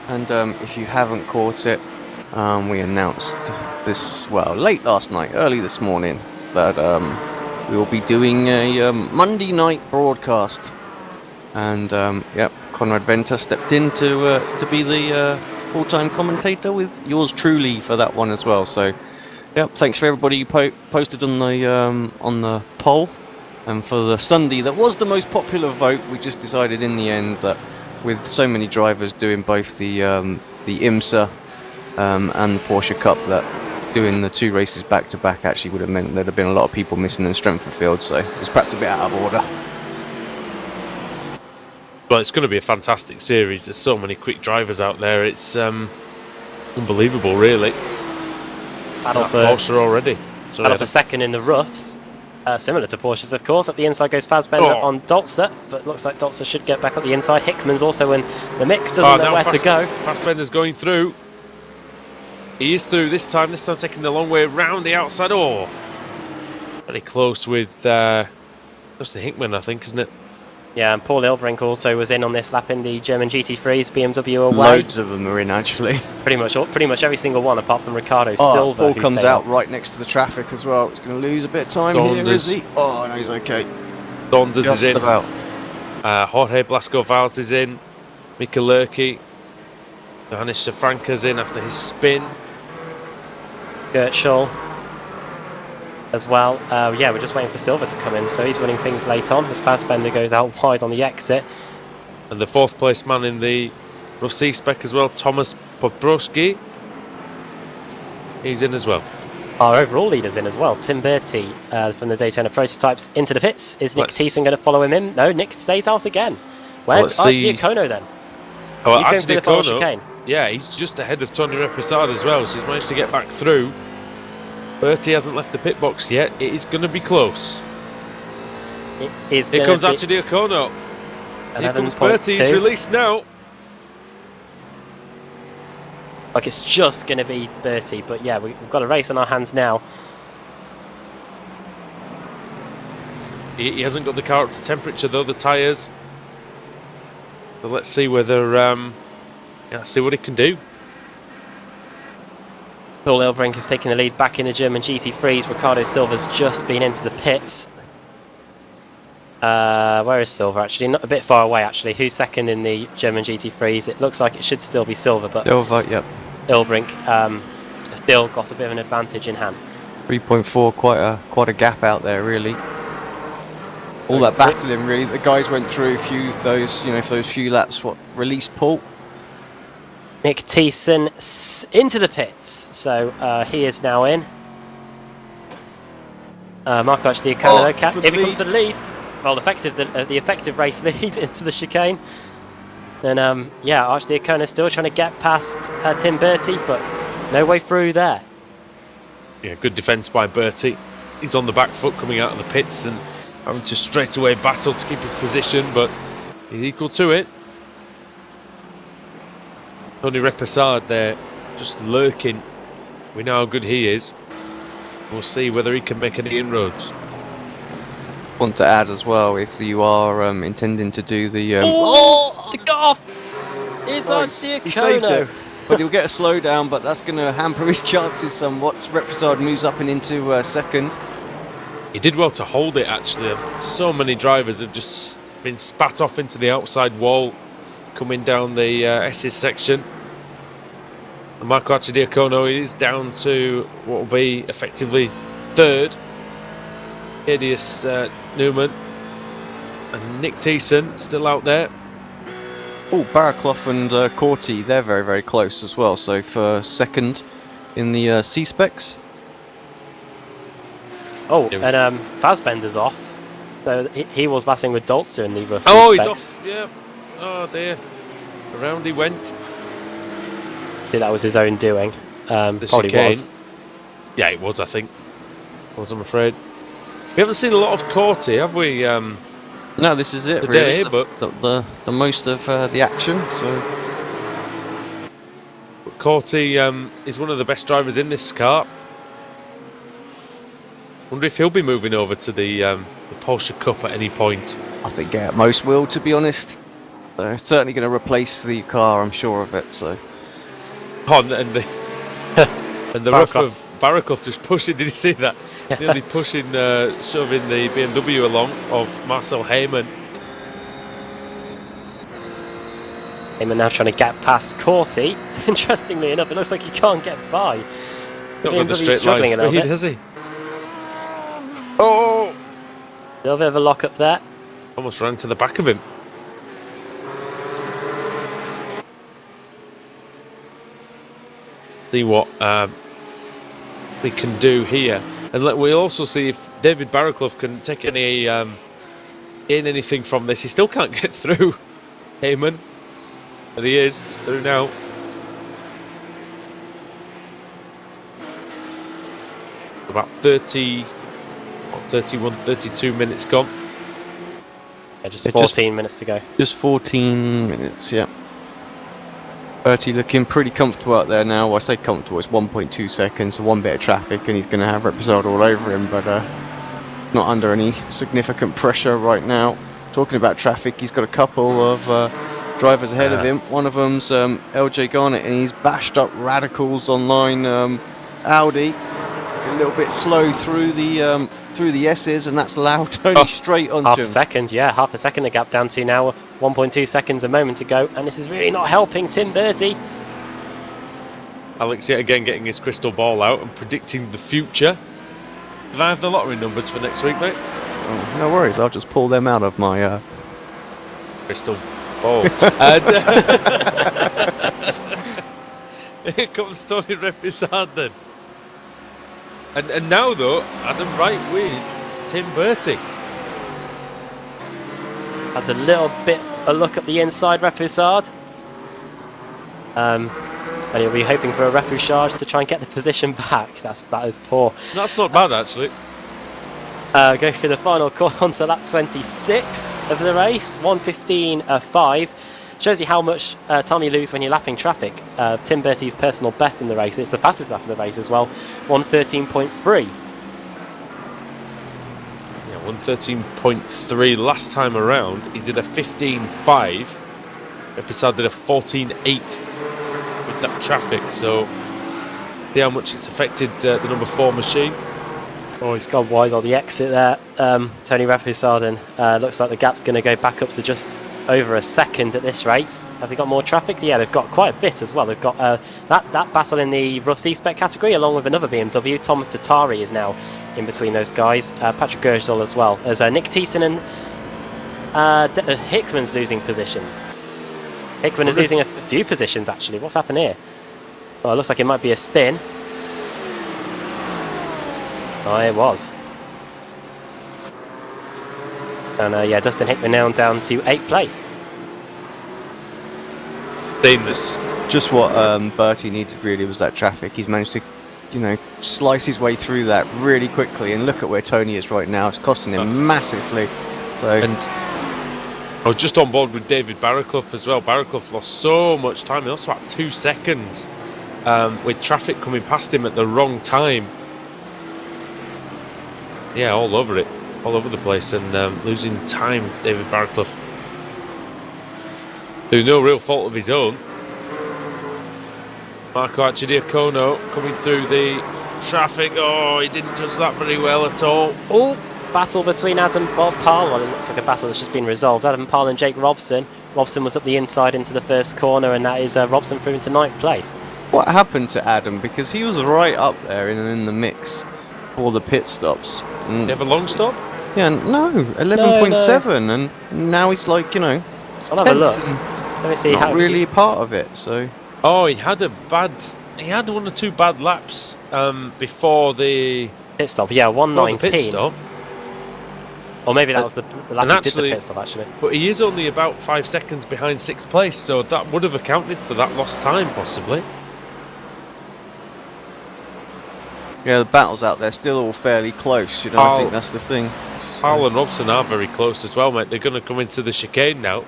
and if you haven't caught it, we announced this late last night, early this morning, that we will be doing a Monday night broadcast, and Conrad Venter stepped in to be the full-time commentator with yours truly for that one as well. So thanks for everybody who posted on the poll, and for the Sunday that was the most popular vote. We just decided in the end that with so many drivers doing both the IMSA and the Porsche Cup, that doing the 2 races back to back actually would have meant there'd have been a lot of people missing in strength of field, so it's perhaps a bit out of order. Well, it's going to be a fantastic series. There's so many quick drivers out there. It's unbelievable, really. Battle for Porsche already. Battle for second in the roughs. Similar to Porsche's, of course. Up the inside goes Fassbender on Dolzer, but looks like Dolzer should get back up the inside. Hickman's also in the mix, doesn't know where to go. Fassbender's going through. He is through this time taking the long way around the outside. Oh, very close with Justin Hickman, I think, isn't it? Yeah, and Paul Ilbrink also was in on this lap in the German GT3's BMW away. Loads of them are in, actually. Pretty much every single one, apart from Ricardo Silva. Paul comes out right next to the traffic as well. It's going to lose a bit of time here, is he? Oh, no, he's okay. Saunders is in. About. Jorge Blasco-Vaz is in. Mika Lurky. Johannes Schafranka's in after his spin. Gert Scholl as well. We're just waiting for Silva to come in, so he's running things late on as Fassbender goes out wide on the exit. And the 4th place man in the Rough C-Spec as well, Thomas Pobrowski. He's in as well. Our overall leaders in as well. Tim Bertie from the Daytona Prototypes into the pits. Is Nick Let's- Thiessen going to follow him in? No, Nick stays out again. Where's let's see. Archie Diacono then? Oh, He's going through the final chicane. Yeah, he's just ahead of Tony Reposado as well, so he's managed to get back through. Bertie hasn't left the pit box yet. It is going to be close. It is Here gonna comes be Archie Diacono. Here comes Bertie. He's 11.2. released now. Like it's just going to be 30, but yeah, we've got a race on our hands now. He hasn't got the car up to temperature though, the tyres. So let's see whether, let's see what he can do. Paul Ilbrink is taking the lead back in the German GT3s. Ricardo Silva's just been into the pits. Where is Silva actually? Not a bit far away actually. Who's second in the German GT3s? It looks like it should still be Silva, but Silva, yep. Ilbrink still got a bit of an advantage in hand. 3.4, quite a gap out there, really. All that battling, really. The guys went through for those few laps. What released Paul? Nick Thiessen into the pits, so he is now in. Marco Archdiacono, here he comes for the lead. Well, the effective race lead into the chicane. And yeah, Archdiacono still trying to get past Tim Bertie, but no way through there. Yeah, good defence by Bertie. He's on the back foot coming out of the pits and having to straight away battle to keep his position, but he's equal to it. Tony Reposado there, just lurking. We know how good he is. We'll see whether he can make any inroads. Want to add as well, if you are intending to do the the off! It's he saved Archdiacono. it, but he'll get a slowdown, but that's going to hamper his chances somewhat. Reposado moves up and into second. He did well to hold it actually. So many drivers have just been spat off into the outside wall coming down the S's section. And Marco Archdiacono is down to what will be effectively third. Hideous Newman and Nick Thiessen still out there. Oh, Baraclough and Corti, they're very, very close as well. So for second in the C-Specs. Oh, and Fassbender's off. So he was battling with Dolster in the Rust. Oh, he's off. Yeah. Oh dear. Around he went. Yeah, that was his own doing. Probably chicane. was. Yeah, it was. I think. I'm afraid. We haven't seen a lot of Corti, have we? No, this is it. Today, really. The most of the action. So Corti is one of the best drivers in this car. Wonder if he'll be moving over to the Porsche Cup at any point. I think most will, to be honest. They're certainly going to replace the car, I'm sure of it. So. Oh, and the and the rough of Baraclough just pushing. Did you see that? Nearly pushing, shoving the BMW along of Marcel Heyman. Heyman now trying to get past Corti. Interestingly enough, it looks like he can't get by. Not got the BMW's straight line struggling a little speed, bit. has he? Oh! A little bit of a lock up there. Almost ran to the back of him. See what we can do here, and we'll also see if David Baraclough can take any anything from this. He still can't get through Heyman, but he is. He's through now. About 30, 31, 32 minutes gone. Yeah, just 14 minutes to go. Just 14 minutes, yeah. Bertie looking pretty comfortable out there now. Well, I say comfortable, it's 1.2 seconds, so one bit of traffic, and he's going to have Reposado all over him, but not under any significant pressure right now. Talking about traffic, he's got a couple of drivers ahead of him. One of them's LJ Garnett, and he's bashed up Radicals online Audi. A little bit slow through the S's, and that's allowed Tony straight onto Half him. a second, yeah, half a second the gap down to now 1.2 seconds a moment ago, and this is really not helping Tim Bertie. Alex yet again getting his crystal ball out and predicting the future. Did I have the lottery numbers for next week, mate? Oh, no worries, I'll just pull them out of my crystal ball. And here comes Tony Reposado then. And now though, Adam Wright with Tim Bertie. Has a little bit a look at the inside Repoussard. And he'll be hoping for a repoussage to try and get the position back. That is poor. That's not bad actually. Go through the final corner onto lap 26 of the race, 1:15.5. Shows you how much time you lose when you're lapping traffic. Tim Bertie's personal best in the race. It's the fastest lap of the race as well, 1:13.3. Yeah, 1:13.3 last time around. He did a 15.5. Repoussard did a 14.8 with that traffic. So see how much it's affected the number 4 machine. Oh, he's gone wide on the exit there. Tony Repoussard, and looks like the gap's going to go back up to just over a second at this rate. Have they got more traffic? Yeah, they've got quite a bit as well. They've got that battle in the Rusty Spec category, along with another BMW. Thomas Tatari is now in between those guys. Patrick Gersel as well. As Nick Thiessen and Hickman's losing positions. Hickman is losing a few positions actually. What's happened here? Oh, it looks like it might be a spin. Oh, it was. And yeah, Dustin Hickman now down to 8th place. Seamless. Just what Bertie needed really was that traffic. He's managed to, you know, slice his way through that really quickly. And look at where Tony is right now. It's costing him massively. So. And I was just on board with David Barraclough as well. Barraclough lost so much time. He also had 2 seconds with traffic coming past him at the wrong time. Yeah, all over it. All over the place, and losing time, David Barraclough, through no real fault of his own. Marco Archidiacono coming through the traffic. Oh, he didn't judge that very well at all. Oh, battle between Adam Parl. Well, it looks like a battle that's just been resolved. Adam Parl and Jake Robson. Robson was up the inside into the first corner, and that is Robson through into 9th place. What happened to Adam? Because he was right up there in the mix for the pit stops. Did he have a long stop? Yeah, no, 11.7, and now he's like, you know, I'll have a look. Let me see not how really a part of it. So. Oh, he had 1 or 2 bad laps before the pit stop. Yeah, 1:19. Pit stop. Or maybe that was the lap he did the pit stop actually. But he is only about 5 seconds behind 6th place, so that would have accounted for that lost time possibly. Yeah, the battles out there still all fairly close, you know, I think that's the thing. Parl and Robson are very close as well, mate. They're going to come into the chicane now.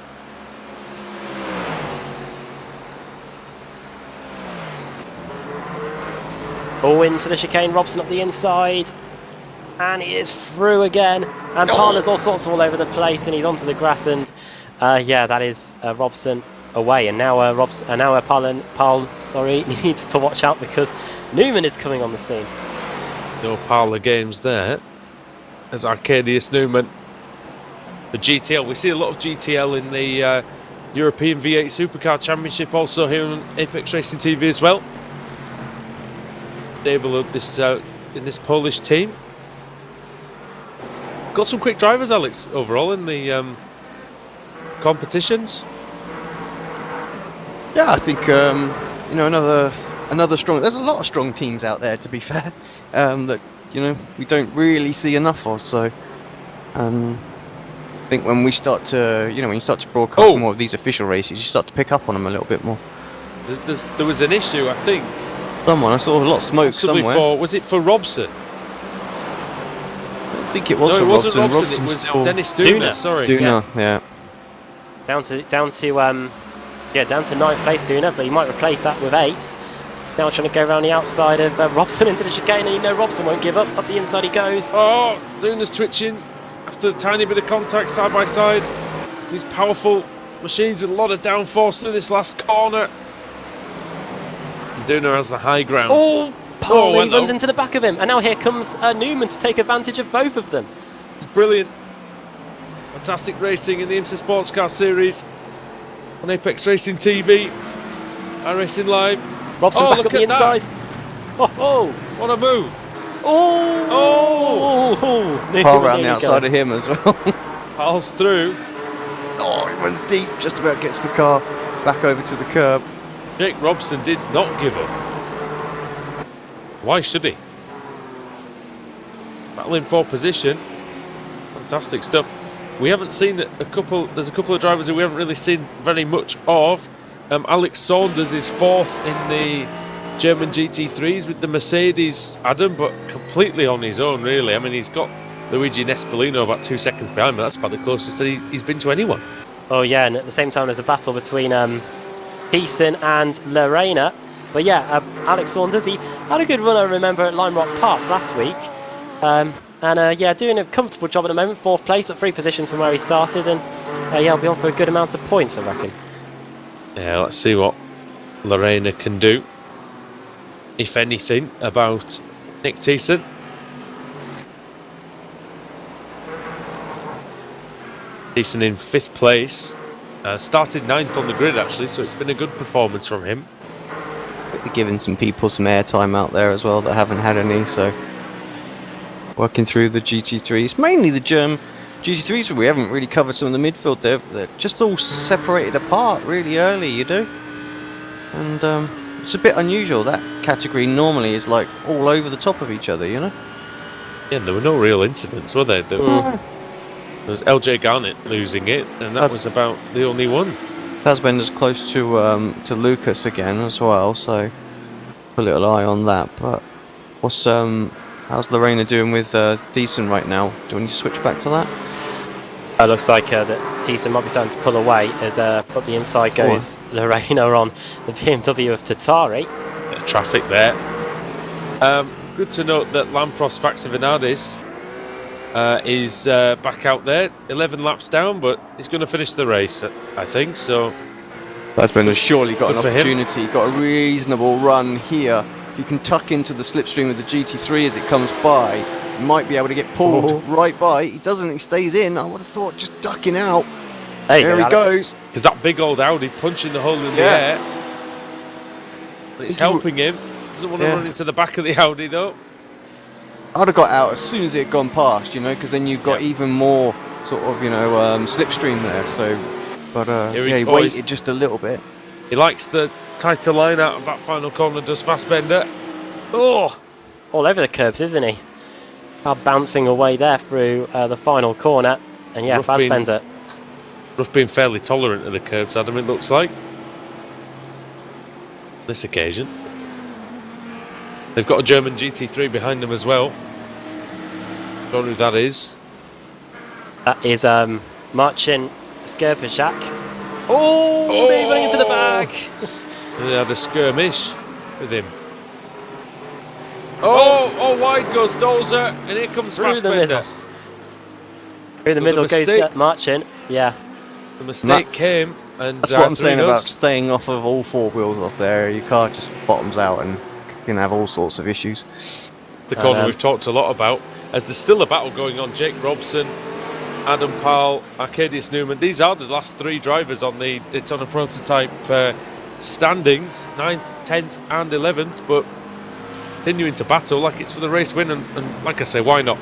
Oh, into the chicane, Robson up the inside. And he is through again. And Parler's all sorts of all over the place, and he's onto the grass, and yeah, that is Robson away. And now Parl needs to watch out because Newman is coming on the scene. No parlour games there. As Arcadius Newman. The GTL. We see a lot of GTL in the European V8 Supercar Championship, also here on Apex Racing TV as well. Stable in this Polish team. Got some quick drivers, Alex, overall in the competitions. Yeah, I think you know, another strong. There's a lot of strong teams out there, to be fair, that, you know, we don't really see enough of. So I think when we start to, you know, when you start to broadcast more of these official races, you start to pick up on them a little bit more. There was an issue, I think. I saw a lot of smoke somewhere. Was it for Robson? I don't think it was for wasn't Robson. Robson. It was Dennis Duna. Sorry. Duna, yeah. Down to 9th place, Duna, but he might replace that with 8th. Now trying to go around the outside of Robson into the chicane, and you know Robson won't give up. Up the inside he goes. Oh, Duna's twitching after a tiny bit of contact side by side. These powerful machines with a lot of downforce through this last corner. And Duna has the high ground. Oh, Paul runs into the back of him, and now here comes Newman to take advantage of both of them. It's brilliant. Fantastic racing in the IMSA Sportscar Series on Apex Racing TV. iRacing Live. Robson back up the inside. Oh, what a move! Paul around the outside of him as well. Paul's through. Oh, he runs deep, just about gets the car back over to the curb. Jake Robson did not give up. Why should he? battling for position. Fantastic stuff. We haven't seen there's a couple of drivers who we haven't really seen very much of. Alex Saunders is 4th in the German GT3s with the Mercedes, Adam, but completely on his own, really. I mean, he's got Luigi Nespolino about 2 seconds behind, but that's about the closest that he's been to anyone. Oh yeah, and at the same time there's a battle between Thiessen and Lorena. But yeah, Alex Saunders, he had a good run, I remember, at Lime Rock Park last week. Yeah, doing a comfortable job at the moment. 4th place, at 3 positions from where he started, and yeah, he'll be on for a good amount of points, I reckon. Yeah, let's see what Lorena can do, if anything, about Nick Thiessen. Thiessen in 5th place. Started 9th on the grid, actually, so it's been a good performance from him. They're giving some people some airtime out there as well that haven't had any, so working through the GT3s, mainly the German GT3s. We haven't really covered some of the midfield. They're just all separated apart really early, you do, and it's a bit unusual. That category normally is like all over the top of each other, you know. Yeah, there were no real incidents, were there? There was LJ Garnett losing it, and that was about the only one. Fassbender's close to Lucas again as well, so put a little eye on that. But how's Lorena doing with Thiessen right now? Do we need to switch back to that? It looks like that Thiessen might be starting to pull away as up the inside goes Lorena on the BMW of Tatari. Bit of traffic there. Good to note that Lampros Vaxivinadis is back out there, 11 laps down, but he's going to finish the race, I think. So Fassbender's surely got an Good for him. opportunity, got a reasonable run here. If you can tuck into the slipstream of the GT3 as it comes by, you might be able to get pulled right by. He doesn't, he stays in. I would have thought just ducking out. There he goes. Because that big old Audi punching the hole in the air. It's helping him. Doesn't want to run into the back of the Audi though. I'd have got out as soon as it had gone past, you know, because then you've got even more sort of, you know, slipstream there. So, but he waited just a little bit. He likes the tighter line out of that final corner, does Fassbender. Oh, all over the curbs, isn't he? Bouncing away there through the final corner, and yeah, Fassbender. Rough being fairly tolerant of the curbs, Adam, it looks like. This occasion. They've got a German GT3 behind them as well. Don't know who that is. That is Marcin Skerpizak. Oh, nearly running into the back. They had a skirmish with him. Oh, wide goes Dozer, and here comes Fassbender. Through the middle goes Marcin. Yeah. The mistake came, and that's what I'm saying about staying off of all 4 wheels off there. Your car just bottoms out and can have all sorts of issues. The corner we've talked a lot about, as there's still a battle going on. Jake Robson, Adam Powell, Arcadius Newman. These are the last 3 drivers on the Daytona Prototype standings, 9th, 10th and 11th, but continuing to battle like it's for the race win, and like I say, why not?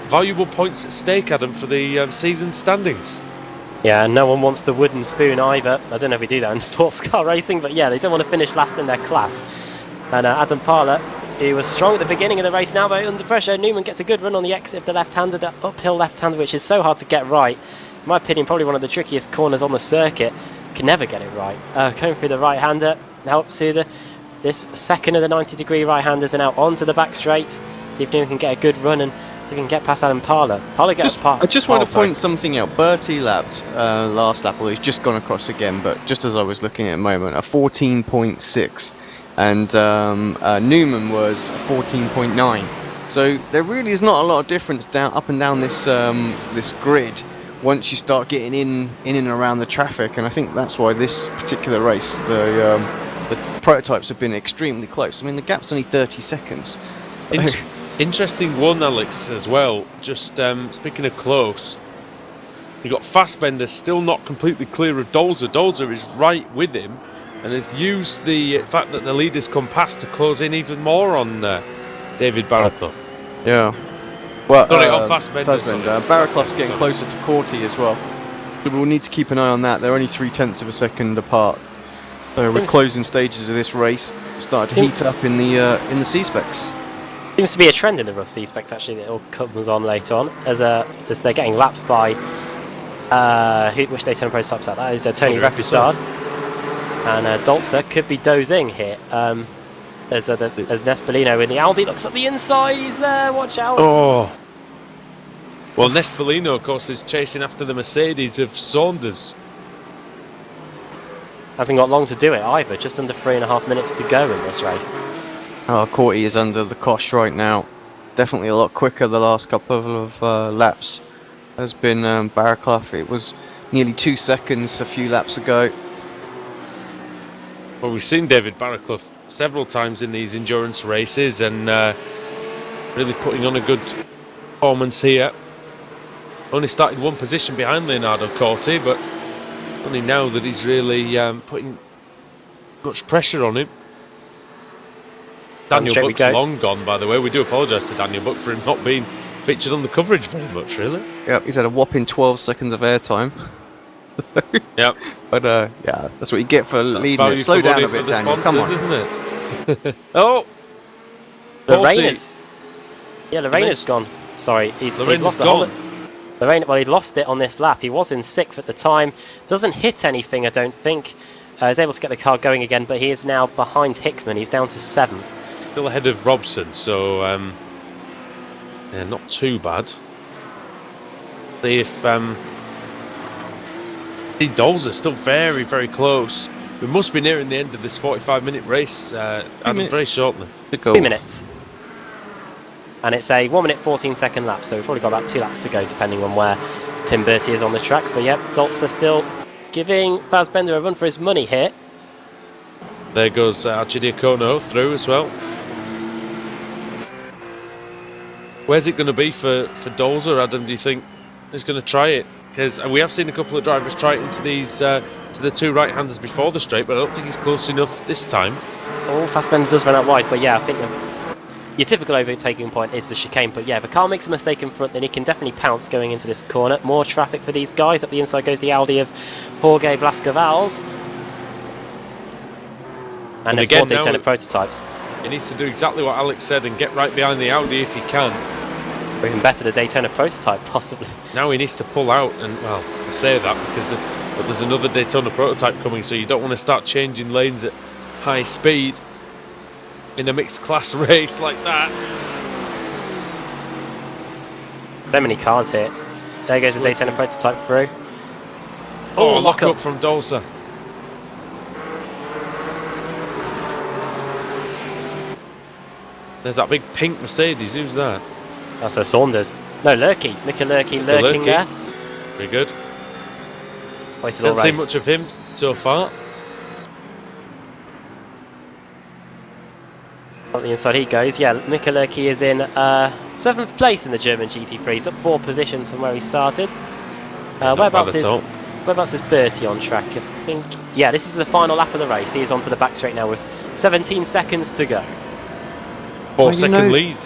Valuable points at stake, Adam, for the season standings. Yeah, no one wants the wooden spoon either. I don't know if we do that in sports car racing, but yeah, they don't want to finish last in their class. And Adam Parler, he was strong at the beginning of the race, now but under pressure. Newman gets a good run on the exit of the left-hander, the uphill left-hander, which is so hard to get right. In my opinion, probably one of the trickiest corners on the circuit. Can never get it right. Going through the right-hander, now up to this second of the 90-degree right-handers, and now onto the back straight. See if Newman can get a good run and see if he can get past Adam Parler. Parler gets past. I just want to point something out. Bertie lapped last lap, although he's just gone across again, but just as I was looking at a moment, a 14.6. And Newman was 14.9. So there really is not a lot of difference up and down this this grid once you start getting in and around the traffic. And I think that's why this particular race, the prototypes have been extremely close. I mean, the gap's only 30 seconds. Interesting one, Alex, as well. Just speaking of close, you got Fassbender still not completely clear of Dolzer. Dolzer is right with him, and has used the fact that the leaders come past to close in even more on David Baraklov. Yeah. Well, Fassbender. Baraklov's getting closer to Corti as well. So we'll need to keep an eye on that. They're only 0.3 of a second apart. So we're closing stages of this race. Started to heat up in the C-specs. Seems to be a trend in the rough sea specs actually that all comes on later on as they're getting lapped by which Daytona prototypes that is Tony Repisard, and Dolce could be dozing here as Nespolino in the Audi looks at the inside. He's there, watch out. Oh well, Nespolino of course is chasing after the Mercedes of Saunders. Hasn't got long to do it either, just under 3.5 minutes to go in this race. Oh, Corty is under the cosh right now. Definitely a lot quicker the last couple of laps has been Barraclough. It was nearly 2 seconds a few laps ago. Well, we've seen David Barraclough several times in these endurance races and really putting on a good performance here. Only started one position behind Leonardo Corti, but only now that he's really putting much pressure on him. Daniel Buck's long gone, by the way. We do apologise to Daniel Buck for him not being featured on the coverage very much, really. Yep, he's had a whopping 12 seconds of airtime. Yep. But yeah, that's what you get for leading it. Slow down a bit, Daniel. Come on. Isn't it? Oh! Lorena's. Yeah, Lorena's gone. Sorry, he's lost gone. Well, he lost it on this lap. He was in 6th at the time. Doesn't hit anything, I don't think. He's able to get the car going again, but he is now behind Hickman. He's down to 7th. Still ahead of Robson, so yeah, not too bad. See if Doles are still very, very close. We must be nearing the end of this 45-minute race. Adam, very shortly. 2 minutes. And it's a 1 minute 14-second lap, so we've probably got about 2 laps to go, depending on where Tim Bertie is on the track. But yep, Dolce still giving Fassbender a run for his money here. There goes Archidiacono through as well. Where's it going to be for Dolzer, Adam, do you think he's going to try it? Because we have seen a couple of drivers try it into these to the 2 right-handers before the straight, but I don't think he's close enough this time. Oh, Fassbender does run out wide, but yeah, I think your typical overtaking point is the chicane. But yeah, if a car makes a mistake in front, then he can definitely pounce going into this corner. More traffic for these guys. Up the inside goes the Audi of Jorge Blascavals. And there's more Daytona prototypes. He needs to do exactly what Alex said and get right behind the Audi if he can. Or even better, the Daytona prototype, possibly. Now he needs to pull out, and well, I say that because there's another Daytona prototype coming, so you don't want to start changing lanes at high speed in a mixed class race like that. So many cars here. There goes the Daytona prototype through. Oh, lock up from Dolce. There's that big pink Mercedes. Who's that? That's a Saunders. No, Lurkey. Mika Lurkey lurking there. Very good. Waited all race. Haven't seen much of him so far. On the inside he goes. Yeah, Mika Lurkey is in 7th place in the German GT3. He's up 4 positions from where he started. Whereabouts is Bertie on track? I think. Yeah, this is the final lap of the race. He's onto the back straight now with 17 seconds to go. 4-second lead.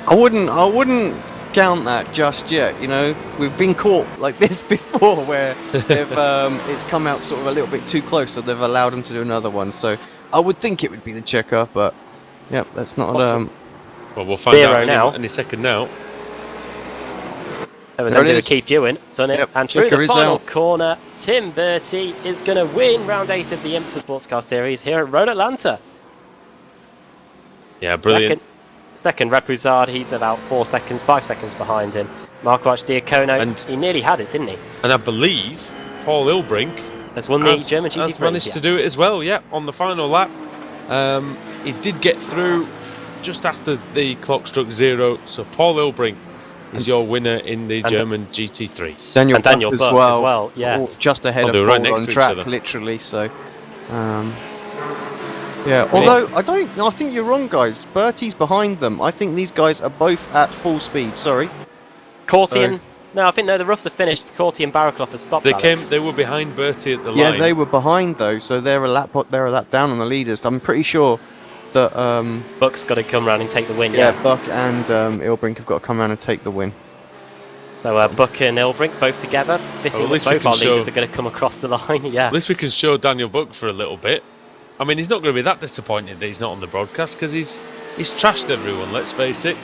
I wouldn't count that just yet. You know, we've been caught like this before, where it's come out sort of a little bit too close, so they've allowed him to do another one. So I would think it would be the checker, but yep, that's not. Well, we'll find out any second now. We're done to Keith Ewan, done it, yep, and through the final corner, Tim Bertie is going to win round 8 of the IMSA Sportscar Series here at Road Atlanta. Yeah, brilliant. Second, Repousard, he's about 5 seconds behind him. Marco Archidiacono, and he nearly had it, didn't he? And I believe Paul Ilbrink has won the German GT3. Has managed to do it as well, yeah, on the final lap. He did get through just after the clock struck 0, so Paul Ilbrink is your winner in the German GT3s. Daniel Buck as well, yeah. Just ahead of Paul right on track, literally, so... yeah, although I think you're wrong, guys. Bertie's behind them. I think these guys are both at full speed. Sorry. Corti and no, I think the roughs are finished. Corti and Barraclough have stopped. They were behind Bertie at the line. Yeah, they were behind though, so they're a lap down on the leaders. I'm pretty sure that Buck's got to come round and take the win. Yeah, Buck and Ilbrink have got to come round and take the win. So Buck and Ilbrink both together, fitting with both our leaders are going to come across the line. Yeah. At least we can show Daniel Buck for a little bit. I mean, he's not going to be that disappointed that he's not on the broadcast because he's he's trashed everyone. Let's face it.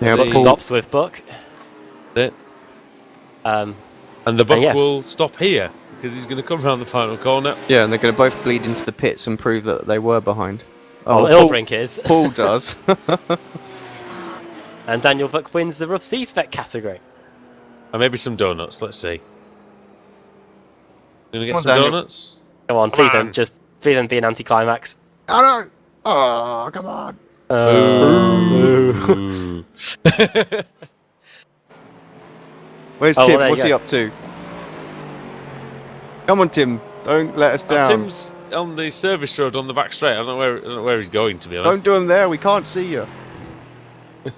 Yeah, Buck The- stops with Buck. It. Um, And the Buck yeah. will stop here because he's going to come around the final corner. Yeah, and they're going to both bleed into the pits and prove that they were behind. well, Paul, Ilbrink is. Paul does. And Daniel Buck wins the rough sea spec category. And maybe some donuts. Let's see. Gonna get Come on, some Daniel. donuts. Come on, Come please on. don't be an anticlimax. Oh no! Oh, come on! Boo. Where's Oh, well, Tim? there you What's he go. up to? Come on, Tim. Don't let us Now, down. Tim's on the service road on the back straight. I don't know where he's going, to be honest. Don't do him there. We can't see you.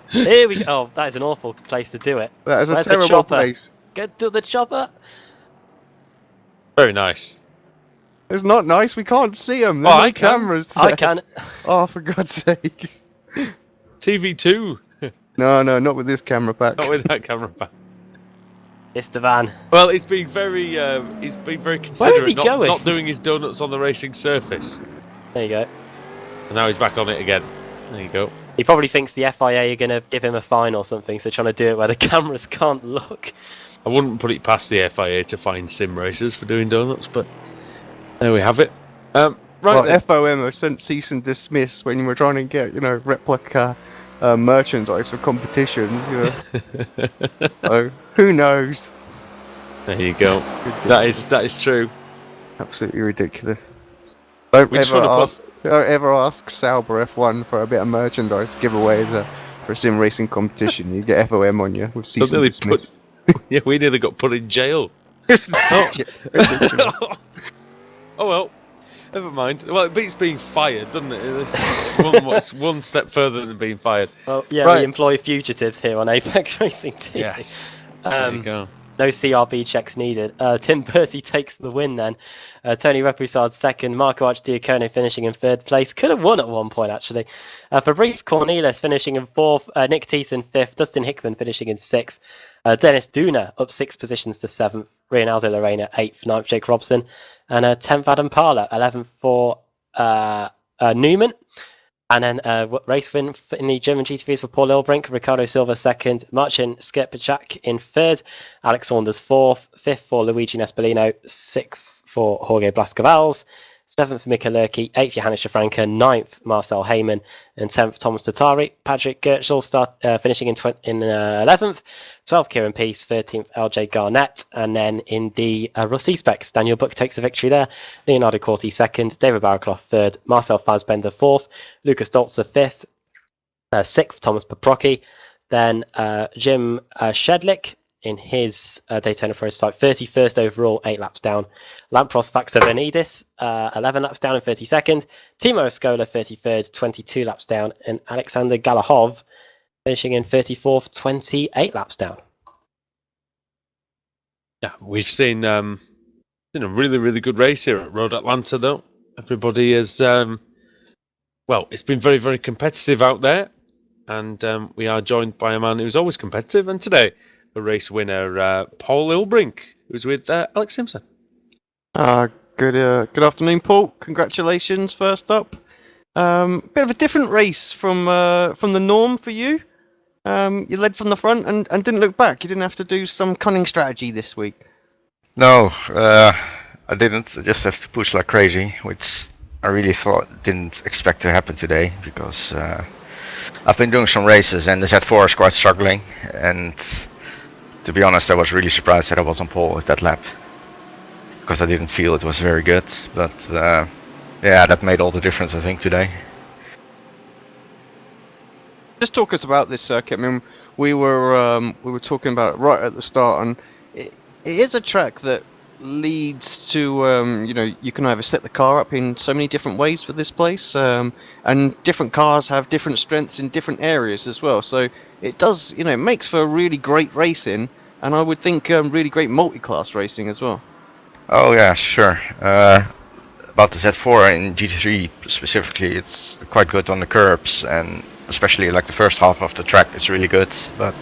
Here we go. Oh, that is an awful place to do it. That is a Where's the terrible chopper? place. Get to the chopper. Very nice. It's not nice. We can't see him. There's Oh, no I can. cameras there. I can. Oh, for God's sake. TV2. No, not with this camera back. Not with that camera back. Mr. Van. Well, he's been very considerate, he going? not doing his donuts on the racing surface. There you go. And now he's back on it again. There you go. He probably thinks the FIA are going to give him a fine or something, so trying to do it where the cameras can't look. I wouldn't put it past the FIA to fine sim racers for doing donuts, but there we have it. Right Well, then. FOM have sent cease and dismiss when we're trying to get, replica merchandise for competitions. So, who knows? There you go. That is true. Absolutely ridiculous. Don't We just ever wanna ask Sauber F1 for a bit of merchandise to give away for a sim racing competition. You get FOM on you with cease and nearly dismiss. Yeah, we nearly got put in jail. Ridiculous. Oh well, never mind. Well, it beats being fired, doesn't it? It's one step further than being fired. Well, yeah, Right. we employ fugitives here on Apex Racing TV. Yes. There you go. No CRB checks needed. Tim Bertie takes the win then. Tony Repoussard second. Marco Archdiacono finishing in third place. Could have won at one point, actually. Fabrice Cornelis finishing in fourth. Nick Thiessen fifth. Dustin Hickman finishing in sixth. Dennis Duna up 6 positions to seventh. Reynaldo Lorena eighth. Ninth, Jake Robson. And 10th, Adam Parler. 11th for Newman. And then race win in the German GTVs for Paul Ilbrink, Ricardo Silva second, Marcin Skierczak in third, Alex Saunders fourth, fifth for Luigi Nespolino, sixth for Jorge Blascavals, seventh for Mika Lurky, eighth Johannes Schafranca, ninth Marcel Heyman, and 10th Thomas Tatari. Patrick Gertschel finishing in 11th, 12th Kieran Peace, 13th LJ Garnett, and then in the Rossi specs, Daniel Buck takes the victory there, Leonardo Corti second, David Barraclough third, Marcel Fassbender fourth, Lucas Dolzer fifth, sixth Thomas Paprocki, then Jim Shedlick in his Daytona prototype, 31st overall, 8 laps down. Lampros Vaxavenidis, 11 laps down and 32nd. Timo Escola, 33rd, 22 laps down. And Alexander Galahov finishing in 34th, 28 laps down. Yeah, we've seen a really, really good race here at Road Atlanta, though. Everybody is, well, it's been very, very competitive out there. And we are joined by a man who's always competitive. And today, the race winner, Paul Ilbrink, who's with Alex Simpson. Good afternoon, Paul. Congratulations, first up. Bit of a different race from the norm for you. You led from the front and didn't look back. You didn't have to do some cunning strategy this week. No, I didn't. I just have to push like crazy, which I really didn't expect to happen today, because I've been doing some races and the Z4 is quite struggling, and to be honest, I was really surprised that I was on pole with that lap, because I didn't feel it was very good. But yeah, that made all the difference, I think, today. Just talk us about this circuit. I mean, we were talking about it right at the start, and it is a track that leads to you can either set the car up in so many different ways for this place, and different cars have different strengths in different areas as well. So it does, it makes for really great racing, and I would think really great multi-class racing as well. Oh yeah, sure. About the Z4 in GT3 specifically, it's quite good on the curbs, and especially like the first half of the track, it's really good. But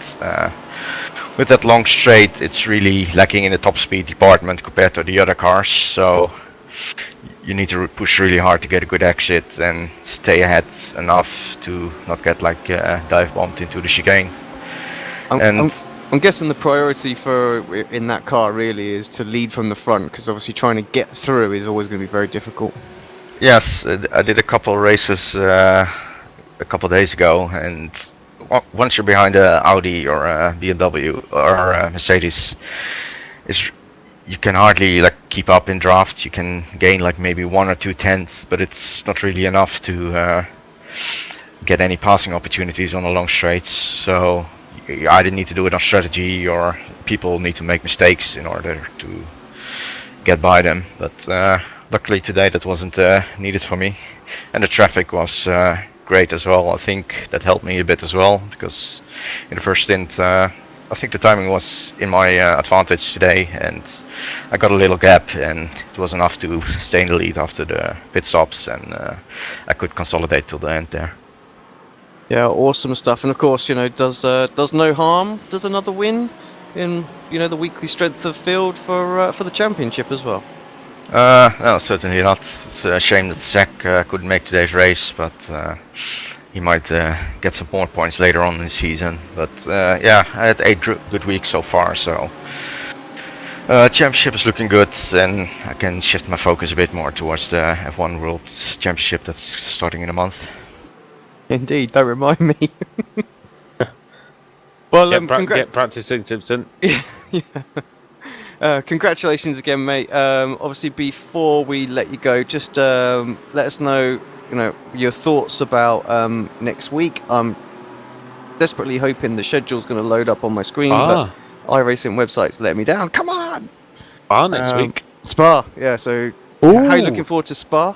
with that long straight, it's really lacking in the top speed department compared to the other cars. So you need to push really hard to get a good exit and stay ahead enough to not get like dive bombed into the chicane. I'm guessing the priority for in that car really is to lead from the front, because obviously trying to get through is always going to be very difficult. Yes, I did a couple of races a couple of days ago, and once you're behind a Audi or a BMW or a Mercedes, you can hardly like keep up in drafts. You can gain like maybe 1 or 2 tenths, but it's not really enough to get any passing opportunities on the long straights. So you either need to do it on strategy, or people need to make mistakes in order to get by them. But luckily today that wasn't needed for me, and the traffic was great as well. I think that helped me a bit as well, because in the first stint I think the timing was in my advantage today, and I got a little gap, and it was enough to stay in the lead after the pit stops, and I could consolidate till the end there. Yeah, awesome stuff. And of course, does no harm, does another win in the weekly strength of field for the championship as well. No, certainly not. It's a shame that Zach couldn't make today's race, but he might get some more points later on in the season. But yeah, I had 8 good weeks so far, so championship is looking good, and I can shift my focus a bit more towards the F1 World Championship that's starting in a month. Indeed, don't remind me. Well, get practicing, Simpson. Yeah. Congratulations again, mate. Obviously, before we let you go, just let us know, your thoughts about next week. I'm desperately hoping the schedule's going to load up on my screen, but iRacing website's letting me down. Come on! Spa next week. Spa, yeah. So, how are you looking forward to Spa?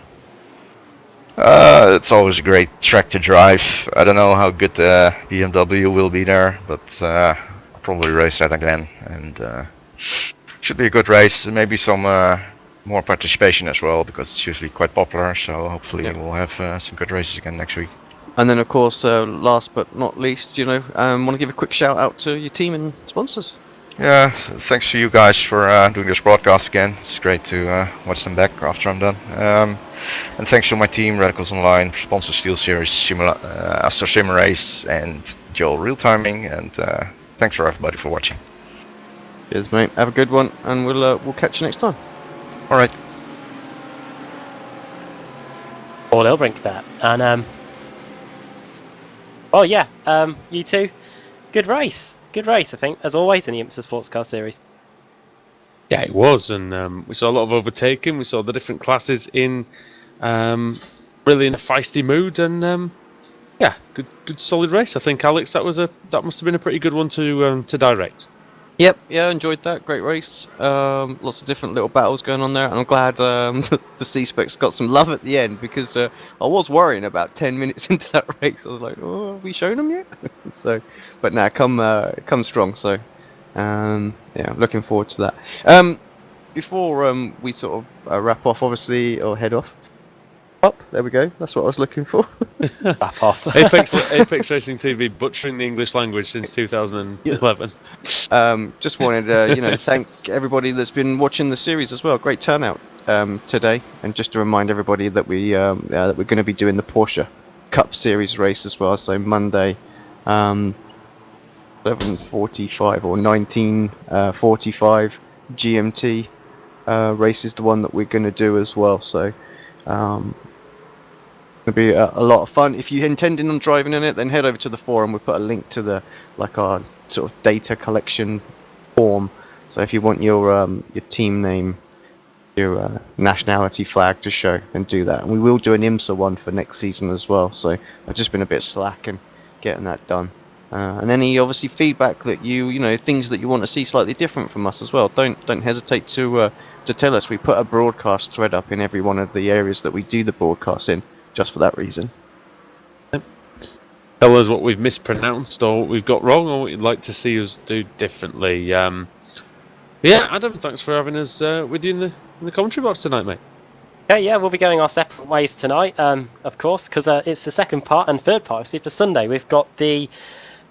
It's always a great track to drive. I don't know how good BMW will be there, but I'll probably race that again, and should be a good race. Maybe some more participation as well, because it's usually quite popular, so hopefully we'll have some good races again next week. And then of course, last but not least, want to give a quick shout out to your team and sponsors. Yeah, thanks to you guys for doing this broadcast again. It's great to watch them back after I'm done. And thanks to my team, Radicals Online, sponsor Steel Series, Astro Sim Race, and Joel Real Timing, and thanks for everybody for watching. Cheers, mate. Have a good one, and we'll catch you next time. All right. Paul Elbrink that, and oh yeah, you two, good race, I think, as always in the IMSA Sportscar Series. Yeah, it was, and we saw a lot of overtaking. We saw the different classes in really in a feisty mood, and yeah, good solid race. I think, Alex, that must have been a pretty good one to direct. Yep, yeah, enjoyed that. Great race. Lots of different little battles going on there, and I'm glad the C-Specs got some love at the end, because I was worrying about 10 minutes into that race. I was like, oh, have we shown them yet? So, but now come strong. So, yeah, looking forward to that. Before we sort of wrap off, obviously, or head off. Up, there we go. That's what I was looking for. Wrap off. Apex Racing TV butchering the English language since 2011. Just wanted to, thank everybody that's been watching the series as well. Great turnout today, and just to remind everybody that that we're going to be doing the Porsche Cup Series race as well. So Monday, 11:45 or 19:45 GMT race is the one that we're going to do as well. So. It'll be a lot of fun. If you're intending on driving in it, then head over to the forum. We'll put a link to our sort of data collection form. So if you want your team name, your nationality flag to show, then do that. And we will do an IMSA one for next season as well. So I've just been a bit slack in getting that done. And any obviously feedback that things that you want to see slightly different from us as well. Don't hesitate to tell us. We put a broadcast thread up in every one of the areas that we do the broadcast in, just for that reason. Tell us what we've mispronounced or what we've got wrong, or what you'd like to see us do differently. Yeah, Adam, thanks for having us with you in the commentary box tonight, mate. Yeah, we'll be going our separate ways tonight, of course, because it's the second part and third part of Super Sunday. We've got the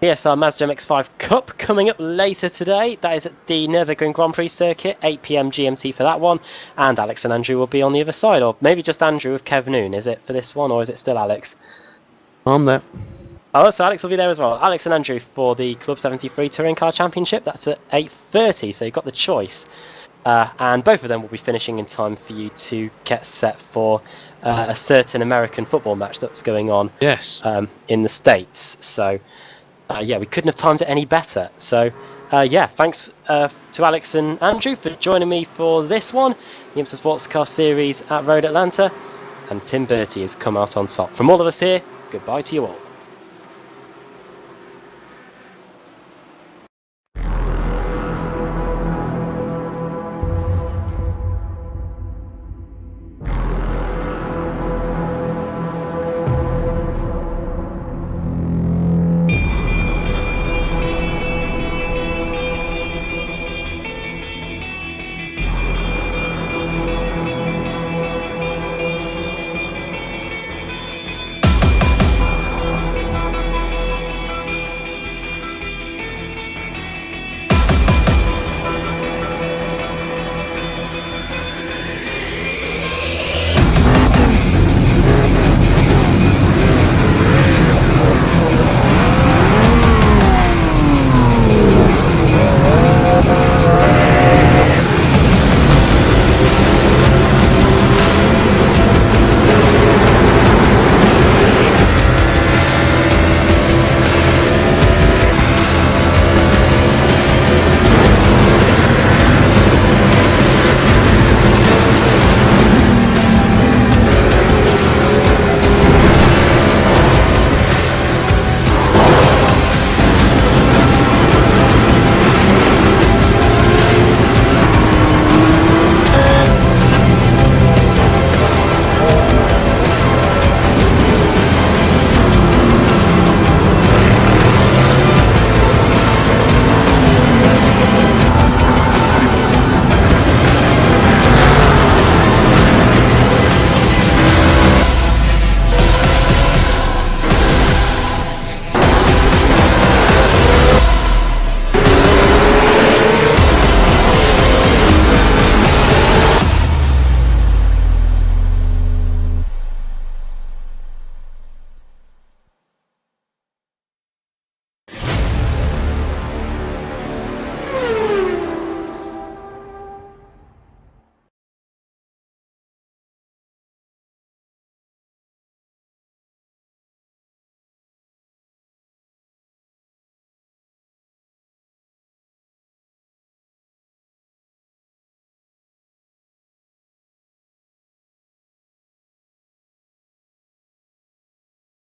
PSR Mazda MX-5 Cup coming up later today. That is at the Nürburgring Grand Prix circuit, 8 PM GMT for that one. And Alex and Andrew will be on the other side, or maybe just Andrew with Kev Noon. Is it for this one, or is it still Alex? I'm there. Oh, so Alex will be there as well. Alex and Andrew for the Club 73 Touring Car Championship. That's at 8:30, so you've got the choice. And both of them will be finishing in time for you to get set for a certain American football match that's going on Yes. in the States. So, yeah, we couldn't have timed it any better. So, yeah, thanks to Alex and Andrew for joining me for this one, the IMSA Sportscar Series at Road Atlanta. And Tim Bertie has come out on top. From all of us here, goodbye to you all.